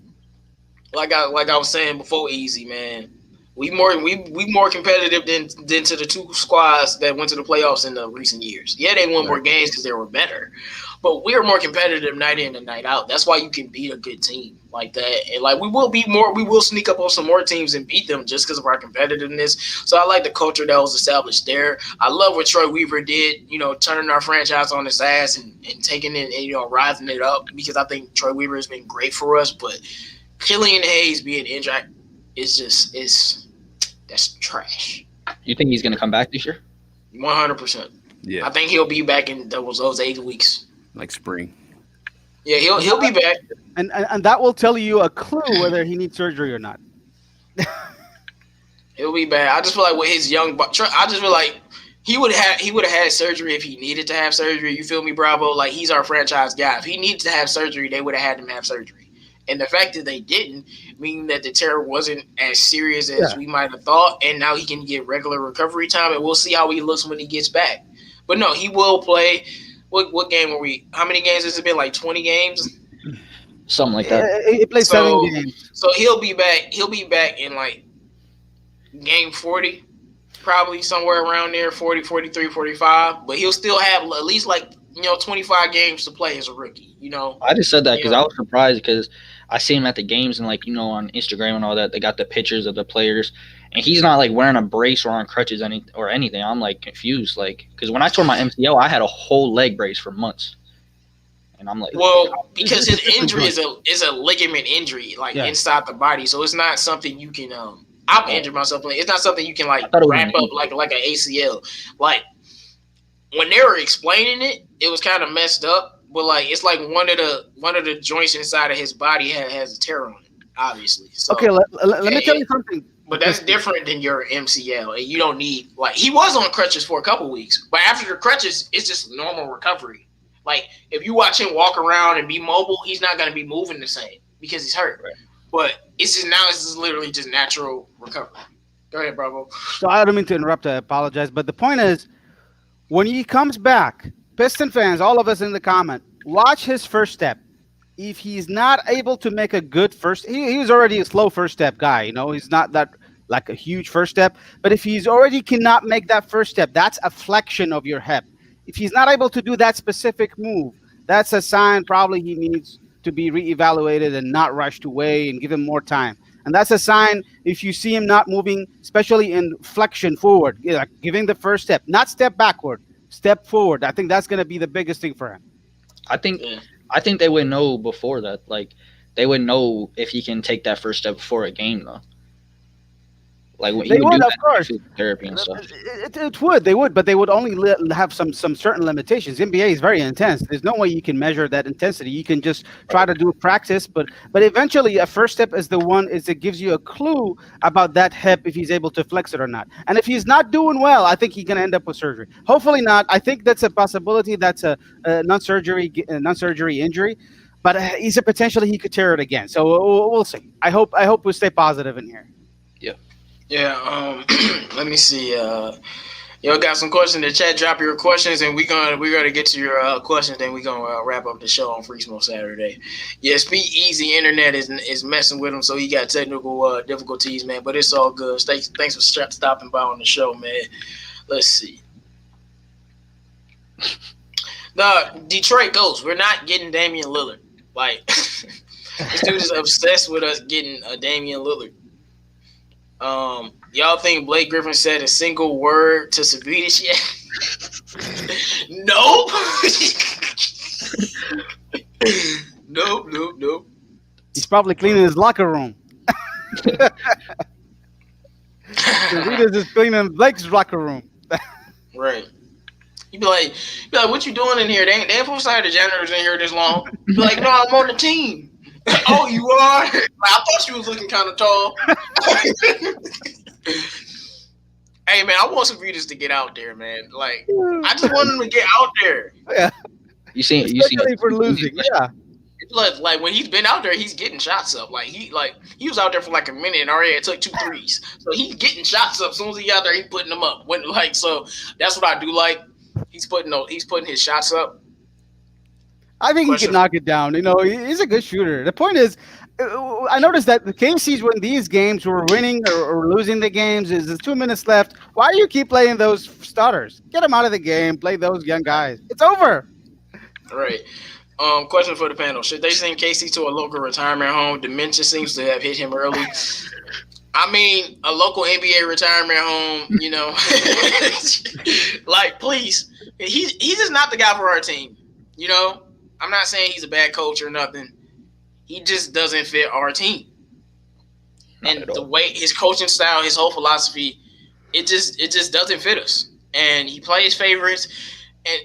like I was saying before, easy, man. We more competitive than to the two squads that went to the playoffs in the recent years. Yeah, they won more games because they were better, but we are more competitive night in and night out. That's why you can beat a good team like that, and we will beat more. We will sneak up on some more teams and beat them just because of our competitiveness. So I like the culture that was established there. I love what Troy Weaver did. Turning our franchise on its ass and taking it and rising it up, because I think Troy Weaver has been great for us. But Killian Hayes being injured that's trash. You think he's going to come back this year? 100%. Yeah. I think he'll be back in those 8 weeks. Spring. Yeah, he'll be back. And that will tell you a clue whether he needs surgery or not. He'll be back. I just feel like with his young, I just feel like he would have had surgery if he needed to have surgery. You feel me, Bravo? He's our franchise guy. If he needed to have surgery, they would have had him have surgery. And the fact that they didn't, meaning that the tear wasn't as serious as we might have thought, and now he can get regular recovery time, and we'll see how he looks when he gets back. But no, he will play. What game were we? How many games has it been? 20 games? something like that. He played 7 games. So he'll be back. He'll be back in like game 40, probably somewhere around there, 40, 43, 45. But he'll still have at least 25 games to play as a rookie. I just said that because I was surprised because I see him at the games and on Instagram and all that. They got the pictures of the players, and he's not wearing a brace or on crutches or anything. I'm confused, because when I tore my MCL, I had a whole leg brace for months. And I'm because his injury is a ligament injury, inside the body, so it's not something you can. I've injured myself. It's not something you can wrap up like an ACL. When they were explaining it, it was kind of messed up. But it's one of the joints inside of his body has a tear on it, obviously. So, okay, let me tell you something. But that's different than your MCL, and you don't need he was on crutches for a couple weeks, but after the crutches, it's just normal recovery. If you watch him walk around and be mobile, he's not going to be moving the same because he's hurt. Right. But it's just literally just natural recovery. Go ahead, Bravo. So I don't mean to interrupt. I apologize. But the point is, when he comes back, Piston fans, all of us in the comment, watch his first step. If he's not able to make a good first, he was already a slow first step guy. He's not that a huge first step. But if he's already cannot make that first step, that's a flexion of your hip. If he's not able to do that specific move, that's a sign probably he needs to be reevaluated and not rushed away and give him more time. And that's a sign if you see him not moving, especially in flexion forward, giving the first step, not step backward, step forward. I think that's going to be the biggest thing for him. I think they would know before that. They would know if he can take that first step before a game, though. They would, of course. Therapy and stuff. They would, but they would only have some certain limitations. NBA is very intense. There's no way you can measure that intensity. You can just try to do practice, but eventually a first step is the one it gives you a clue about that hip if he's able to flex it or not. And if he's not doing well, I think he's going to end up with surgery. Hopefully not. I think that's a possibility. That's a non-surgery injury, but he's a potentially he could tear it again. So we'll see. I hope we stay positive in here. Yeah. Yeah, let me see. Y'all got some questions in the chat. Drop your questions, and we're gonna get to your questions. Then we're gonna wrap up the show on Free Smoke Saturday. Yeah, Speak Easy Internet is messing with him, so he got technical difficulties, man. But it's all good. Thanks for stopping by on the show, man. Let's see. The Detroit Ghosts. We're not getting Damian Lillard. This dude is obsessed with us getting Damian Lillard. Y'all think Blake Griffin said a single word to Savitas yet? Nope. Nope. He's probably cleaning his locker room. Savitas is cleaning Blake's locker room. Right. You be like, what you doing in here? They ain't supposed to have the janitors in here this long. You be like, no, I'm on the team. Oh, you are? I thought you was looking kind of tall. Hey, man, I want Savitas to get out there, man. I just want him to get out there. Yeah. You see, for losing. Yeah. When he's been out there, he's getting shots up. He was out there for a minute and already took 2 threes. So he's getting shots up. As soon as he out there, he's putting them up. So that's what I do like. He's putting his shots up. I think he can knock it down. He's a good shooter. The point is, I noticed that the KC's when these games were winning or losing the games, there's 2 minutes left. Why do you keep playing those starters? Get them out of the game. Play those young guys. It's over. All right. Question for the panel. Should they send Casey to a local retirement home? Dementia seems to have hit him early. I mean, a local NBA retirement home, please. He's just not the guy for our team, I'm not saying he's a bad coach or nothing. He just doesn't fit our team. And the way his coaching style, his whole philosophy, it just doesn't fit us. And he plays favorites. And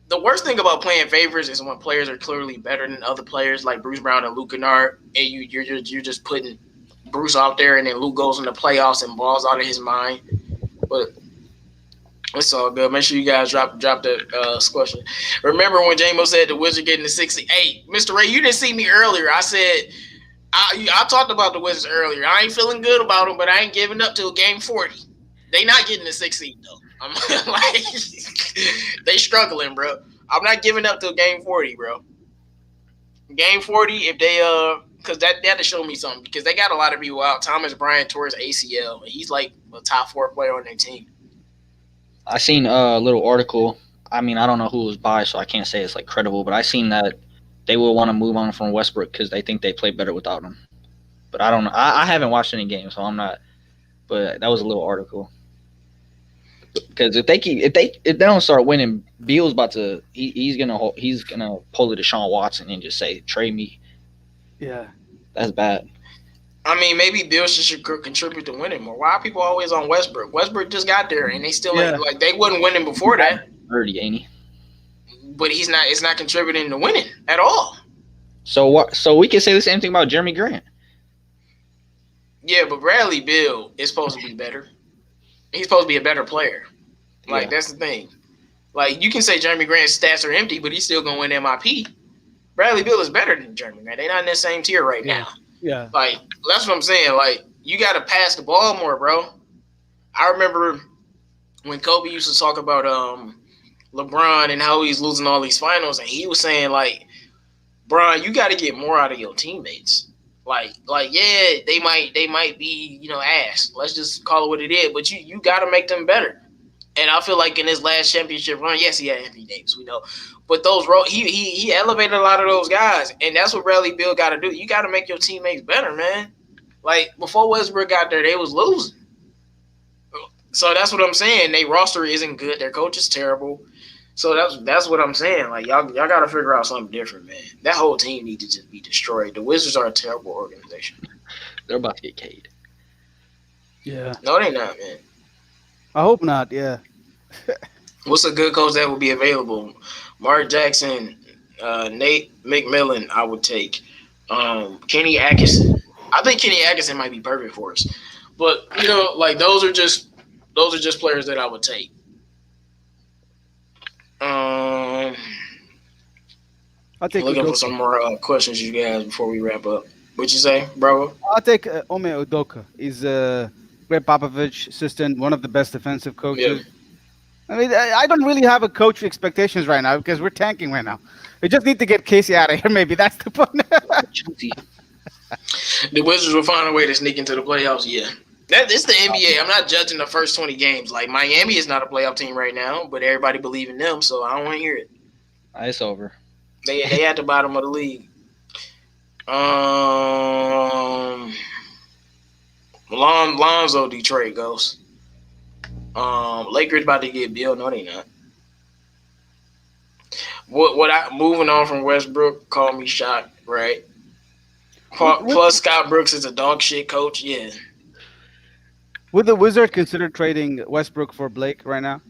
the worst thing about playing favorites is when players are clearly better than other players like Bruce Brown and Luke Kennard, and you're just putting Bruce out there, and then Luke goes in the playoffs and balls out of his mind. But it's all good. Make sure you guys drop the question. Remember when J-Mo said the Wizards getting the 60? Hey, Mr. Ray, you didn't see me earlier. I said I talked about the Wizards earlier. I ain't feeling good about them, but I ain't giving up till game 40. They not getting the 6 seed though. I'm they struggling, bro. I'm not giving up till game 40, bro. Game 40, if they because that had to show me something because they got a lot of people out. Thomas Bryant tore his ACL. He's like a top 4 player on their team. I seen a little article. I mean, I don't know who it was by, so I can't say it's like credible, but I seen that they will want to move on from Westbrook because they think they play better without him. But I don't know. I haven't watched any games, so I'm not. But that was a little article. Because if they don't start winning, Beal's about to he's gonna pull it to Deshaun Watson and just say trade me. Yeah, That's bad. I mean, maybe Bill should contribute to winning more. Why are people always on Westbrook? Westbrook just got there, and they still ain't like they wasn't winning before that. 30, ain't he? But he's not. It's not contributing to winning at all. So what? So we can say the same thing about Jeremy Grant. Yeah, but Bradley Beal is supposed to be better. He's supposed to be a better player. Like that's the thing. Like you can say Jeremy Grant's stats are empty, but he's still gonna win MIP. Bradley Beal is better than Jeremy Grant. They're not in that same tier right now. Yeah. Like that's what I'm saying. Like you got to pass the ball more, bro. I remember when Kobe used to talk about LeBron and how he's losing all these finals, and he was saying like, Bron, you got to get more out of your teammates. Like yeah, they might be ass. Let's just call it what it is. But you got to make them better. And I feel like in his last championship run, yes, he had Anthony Davis, we know, but those he elevated a lot of those guys, and that's what Bradley Beal got to do. You got to make your teammates better, man. Like before Westbrook got there, they was losing. So that's what I'm saying. Their roster isn't good. Their coach is terrible. So that's what I'm saying. Like y'all got to figure out something different, man. That whole team needs to just be destroyed. The Wizards are a terrible organization. They're about to get Cade. Yeah. No, they not, man. I hope not. Yeah. What's a good coach that will be available? Mark Jackson, Nate McMillan, I would take. Kenny Atkinson. I think Kenny Atkinson might be perfect for us. But like those are just players that I would take. I'll take looking for some more questions you guys before we wrap up. What'd you say, bro? I'll take Ime Udoka. He's Greg Popovich assistant, one of the best defensive coaches. Yeah. I mean, I don't really have a coach expectations right now because we're tanking right now. We just need to get Casey out of here. Maybe that's the point. The Wizards will find a way to sneak into the playoffs. Yeah, it's the NBA. I'm not judging the first 20 games. Like Miami is not a playoff team right now, but everybody believe in them, so I don't want to hear it. It's over. They at the bottom of the league. Lonzo Detroit goes. Lakers about to get Bill. No, they not. Moving on from Westbrook, call me shocked, right? Plus Scott Brooks is a dog shit coach. Yeah. Would the Wizards consider trading Westbrook for Blake right now?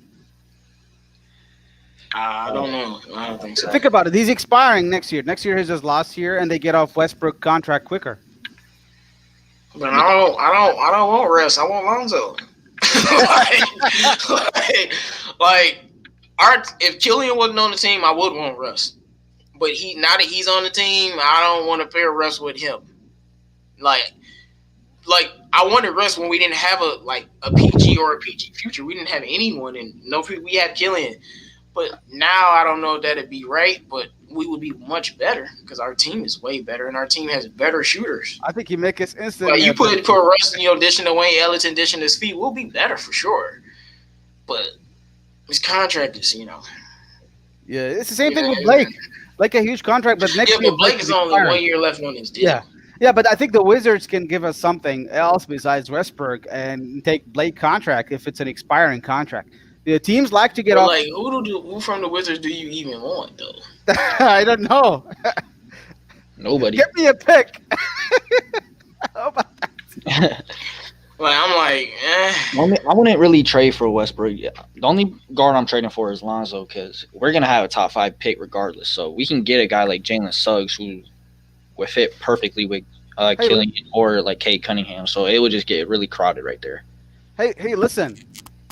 I don't know. I don't think so. Think about it. He's expiring next year. Next year is his last year, and they get off Westbrook contract quicker. But I don't want Russ. I want Lonzo. If Killian wasn't on the team, I would want Russ. But now that he's on the team, I don't want to pair Russ with him. Like I wanted Russ when we didn't have a PG or a PG future. We didn't have anyone, and we had Killian. But now I don't know if that'd be right, but we would be much better because our team is way better, and our team has better shooters. I think you make us instant. Like you put Russ, dishing to Wayne Ellington, dishing his feet, we'll be better for sure. But his contract is, Yeah, it's the same thing with Blake. Like a huge contract, but next year. But Blake is only 1 year left on his deal. Yeah, but I think the Wizards can give us something else besides Westbrook and take Blake contract if it's an expiring contract. The teams like to get off. Like, who from the Wizards do you even want, though? I don't know. Nobody. Give me a pick. How about that? I'm like, I wouldn't really trade for Westbrook. The only guard I'm trading for is Lonzo because we're going to have a top 5 pick regardless. So we can get a guy like Jalen Suggs who would fit perfectly with Killian or like Cade Cunningham. So it would just get really crowded right there. Hey, listen.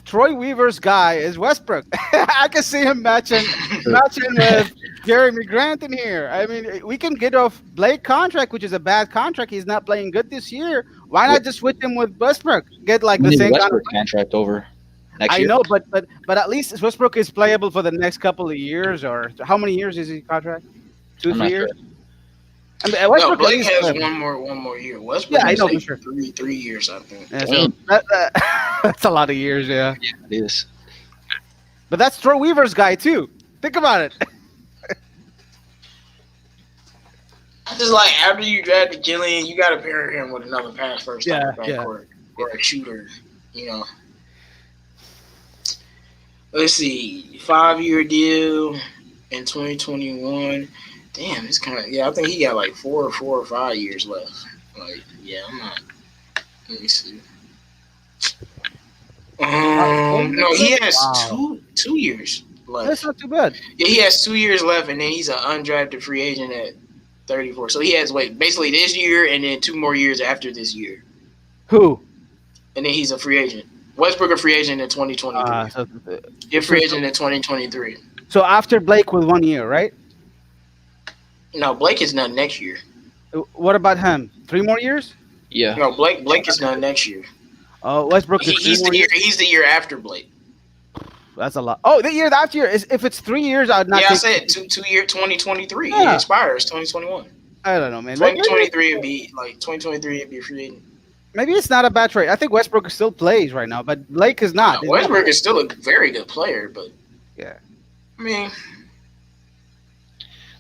Troy Weaver's guy is Westbrook. I can see him matching with Jeremy Grant in here. I mean, we can get off Blake contract, which is a bad contract. He's not playing good this year. Why not just switch him with Westbrook? Get like the same contract over next year. I know, but at least Westbrook is playable for the next couple of years. Or how many years is his contract? 2-3 years? Sure. I mean, No, Westbrook Blake at least, has one more year. Westbrook Yeah, I has know for like sure. 3 years, I think. Yeah, so that's a lot of years, yeah. It is. But that's Troy Weaver's guy too. Think about it. I just like after you drafted Jillian, you got to pair him with another pass first type of Yeah, backcourt or a shooter. You know. Let's see, 5-year deal in 2021. Damn, it's kind of I think he got like 4 or 5 years left. Like, yeah, I'm not. Let me see. No, he has Wow. 2 years left. That's not too bad. Yeah, he has 2 years left, and then he's an undrafted free agent at 34. So he has basically this year and then 2 more years after this year, Who? and then he's a free agent. Westbrook a free agent in 2023. You're free agent in 2023. So after Blake with 1 year, right? No, Blake is not next year. What about him? 3 more years? Yeah. No, Blake is not next year. Westbrook is 3 He's more the year. years? He's the year after Blake. That's a lot. Oh, the year after year. If it's 3 years, I'd not. Yeah, I take- said 2 year 2023. Yeah. It expires 2021. I don't know, man. 2023 would be like 2023 would be a free agent. Maybe it's not a bad trade. I think Westbrook still plays right now, but Blake is not. No, Westbrook is still a very good player, but Yeah. I mean,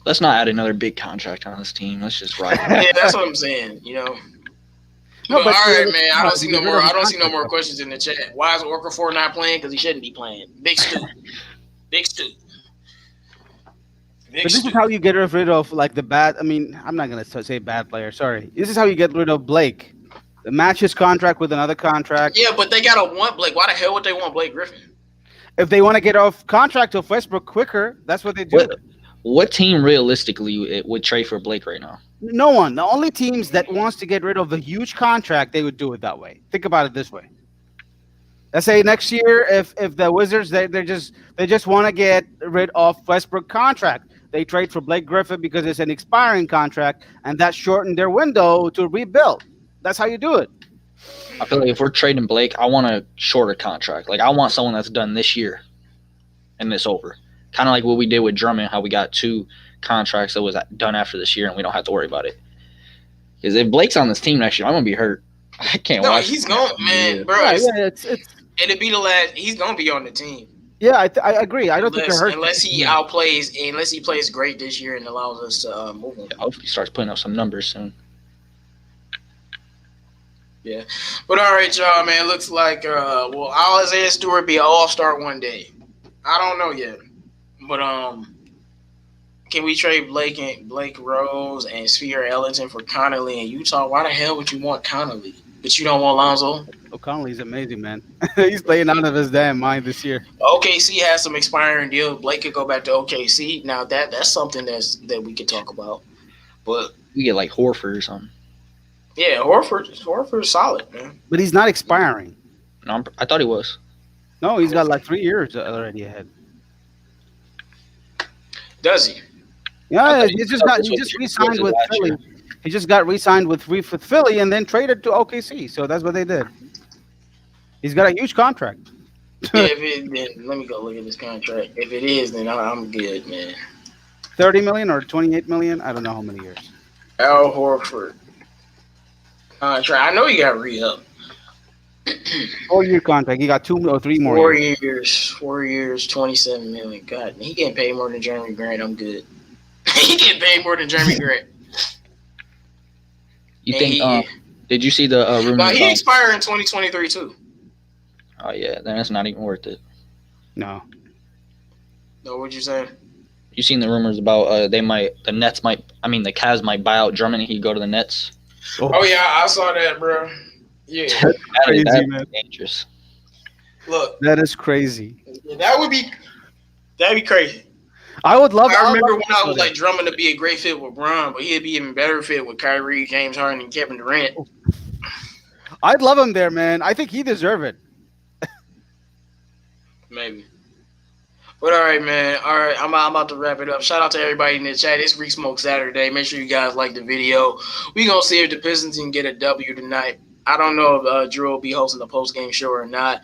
Let's not add another big contract on this team. Let's just ride. yeah, that's what I'm saying. You know. No, but but all right, man. I don't see no get rid more. of I don't see no contract. more questions in the chat. Why is Oracle 4 not playing? Because he shouldn't be playing. Big Stu. Big Stu. Big But this Stu. is how you get rid of like the bad. I mean, I'm not gonna say bad player. Sorry. This is how you get rid of Blake. Match his contract with another contract. Yeah, but they gotta want Blake. Why the hell would they want Blake Griffin? If they want to get off contract of Westbrook quicker, that's what they do. What team realistically would trade for Blake right now? No one. The only teams that wants to get rid of a huge contract, they would do it that way. Think about it this way. Let's say next year, if the Wizards they just want to get rid of Westbrook contract, they trade for Blake Griffin because it's an expiring contract, and that shortened their window to rebuild. That's how you do it. I feel like if we're trading Blake, I want a shorter contract. Like I want someone that's done this year, and it's over. Kind of like what we did with Drummond, how we got 2 contracts that was done after this year, and we don't have to worry about it. Because if Blake's on this team next year, I'm gonna be hurt. I can't No, watch. he's going, man, bro. Yeah, It's, it's it'll be the last. He's gonna be on the team yeah. I agree. I don't think it hurts. unless he outplays, unless he plays great this year and allows us to move him. Hopefully, he starts putting up some numbers soon. Yeah, but all right, y'all, man. Looks like will Isaiah Stewart be an all-star one day? I don't know yet, but can we trade Blake Rose and Sphere Ellington for Connolly in Utah? Why the hell would you want Connolly, but you don't want Lonzo? O'Connelly's amazing, man. He's playing out of his damn mind this year. OKC has some expiring deals. Blake could go back to OKC. Now that's something that we could talk about. But We get like Horford or something. yeah, Horford's solid, man. But he's not expiring. No, I thought he was. No, he's got like 3 years already ahead. Does he? Yeah, Okay, he just so re-signed with last Philly. year. He just got re-signed with Philly and then traded to OKC. So that's what they did. He's got a huge contract. Yeah, then let me go look at this contract. If it is, then I'm good, man. 30 million or 28 million? I don't know how many years. Al Horford contract. I know he got re-up. 4-year contract. He got 2 or 3 more. 4 years, 27 million. God, he getting paid more than Jeremy Grant. I'm good. He getting paid more than Jeremy Grant. You think? Did you see the rumor? No, he expired in 2023 too. Oh yeah, then it's not even worth it. No. No, what'd you say? You seen the rumors about the Cavs might buy out Drummond and he'd go to the Nets? Oh yeah, I saw that, bro. Yeah, Crazy, That'd man. be dangerous. look, That is crazy. that'd be crazy. I would love. I remember love when I to was do like Drummond to be a great fit with Bron, but he'd be even better fit with Kyrie, James Harden, and Kevin Durant. that. I'd love him there, man. I think he deserve it. Maybe. But all right, man. All right, I'm about to wrap it up. Shout out to everybody in the chat. It's Freak Smoke Saturday. Make sure you guys like the video. We gonna see if the Pistons can get a W tonight. I don't know if Drew will be hosting the post game show or not.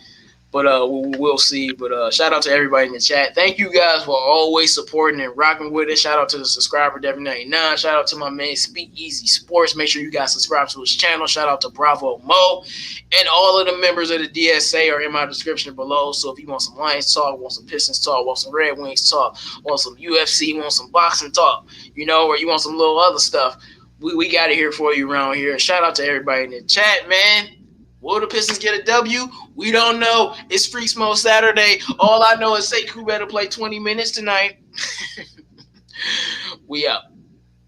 But we'll see. But shout out to everybody in the chat. Thank you guys for always supporting and rocking with us. Shout out to the subscriber, Devin99. Shout out to my man, Speak Easy Sports. Make sure you guys subscribe to his channel. Shout out to Bravo Mo. And all of the members of the DSA are in my description below. So if you want some Lions talk, want some Pistons talk, want some Red Wings talk, want some UFC, want some boxing talk, or you want some little other stuff, we got it here for you around here. Shout out to everybody in the chat, man. Will the Pistons get a W? We don't know. It's Free Smoke Saturday. All I know is Sekou better play 20 minutes tonight. We out.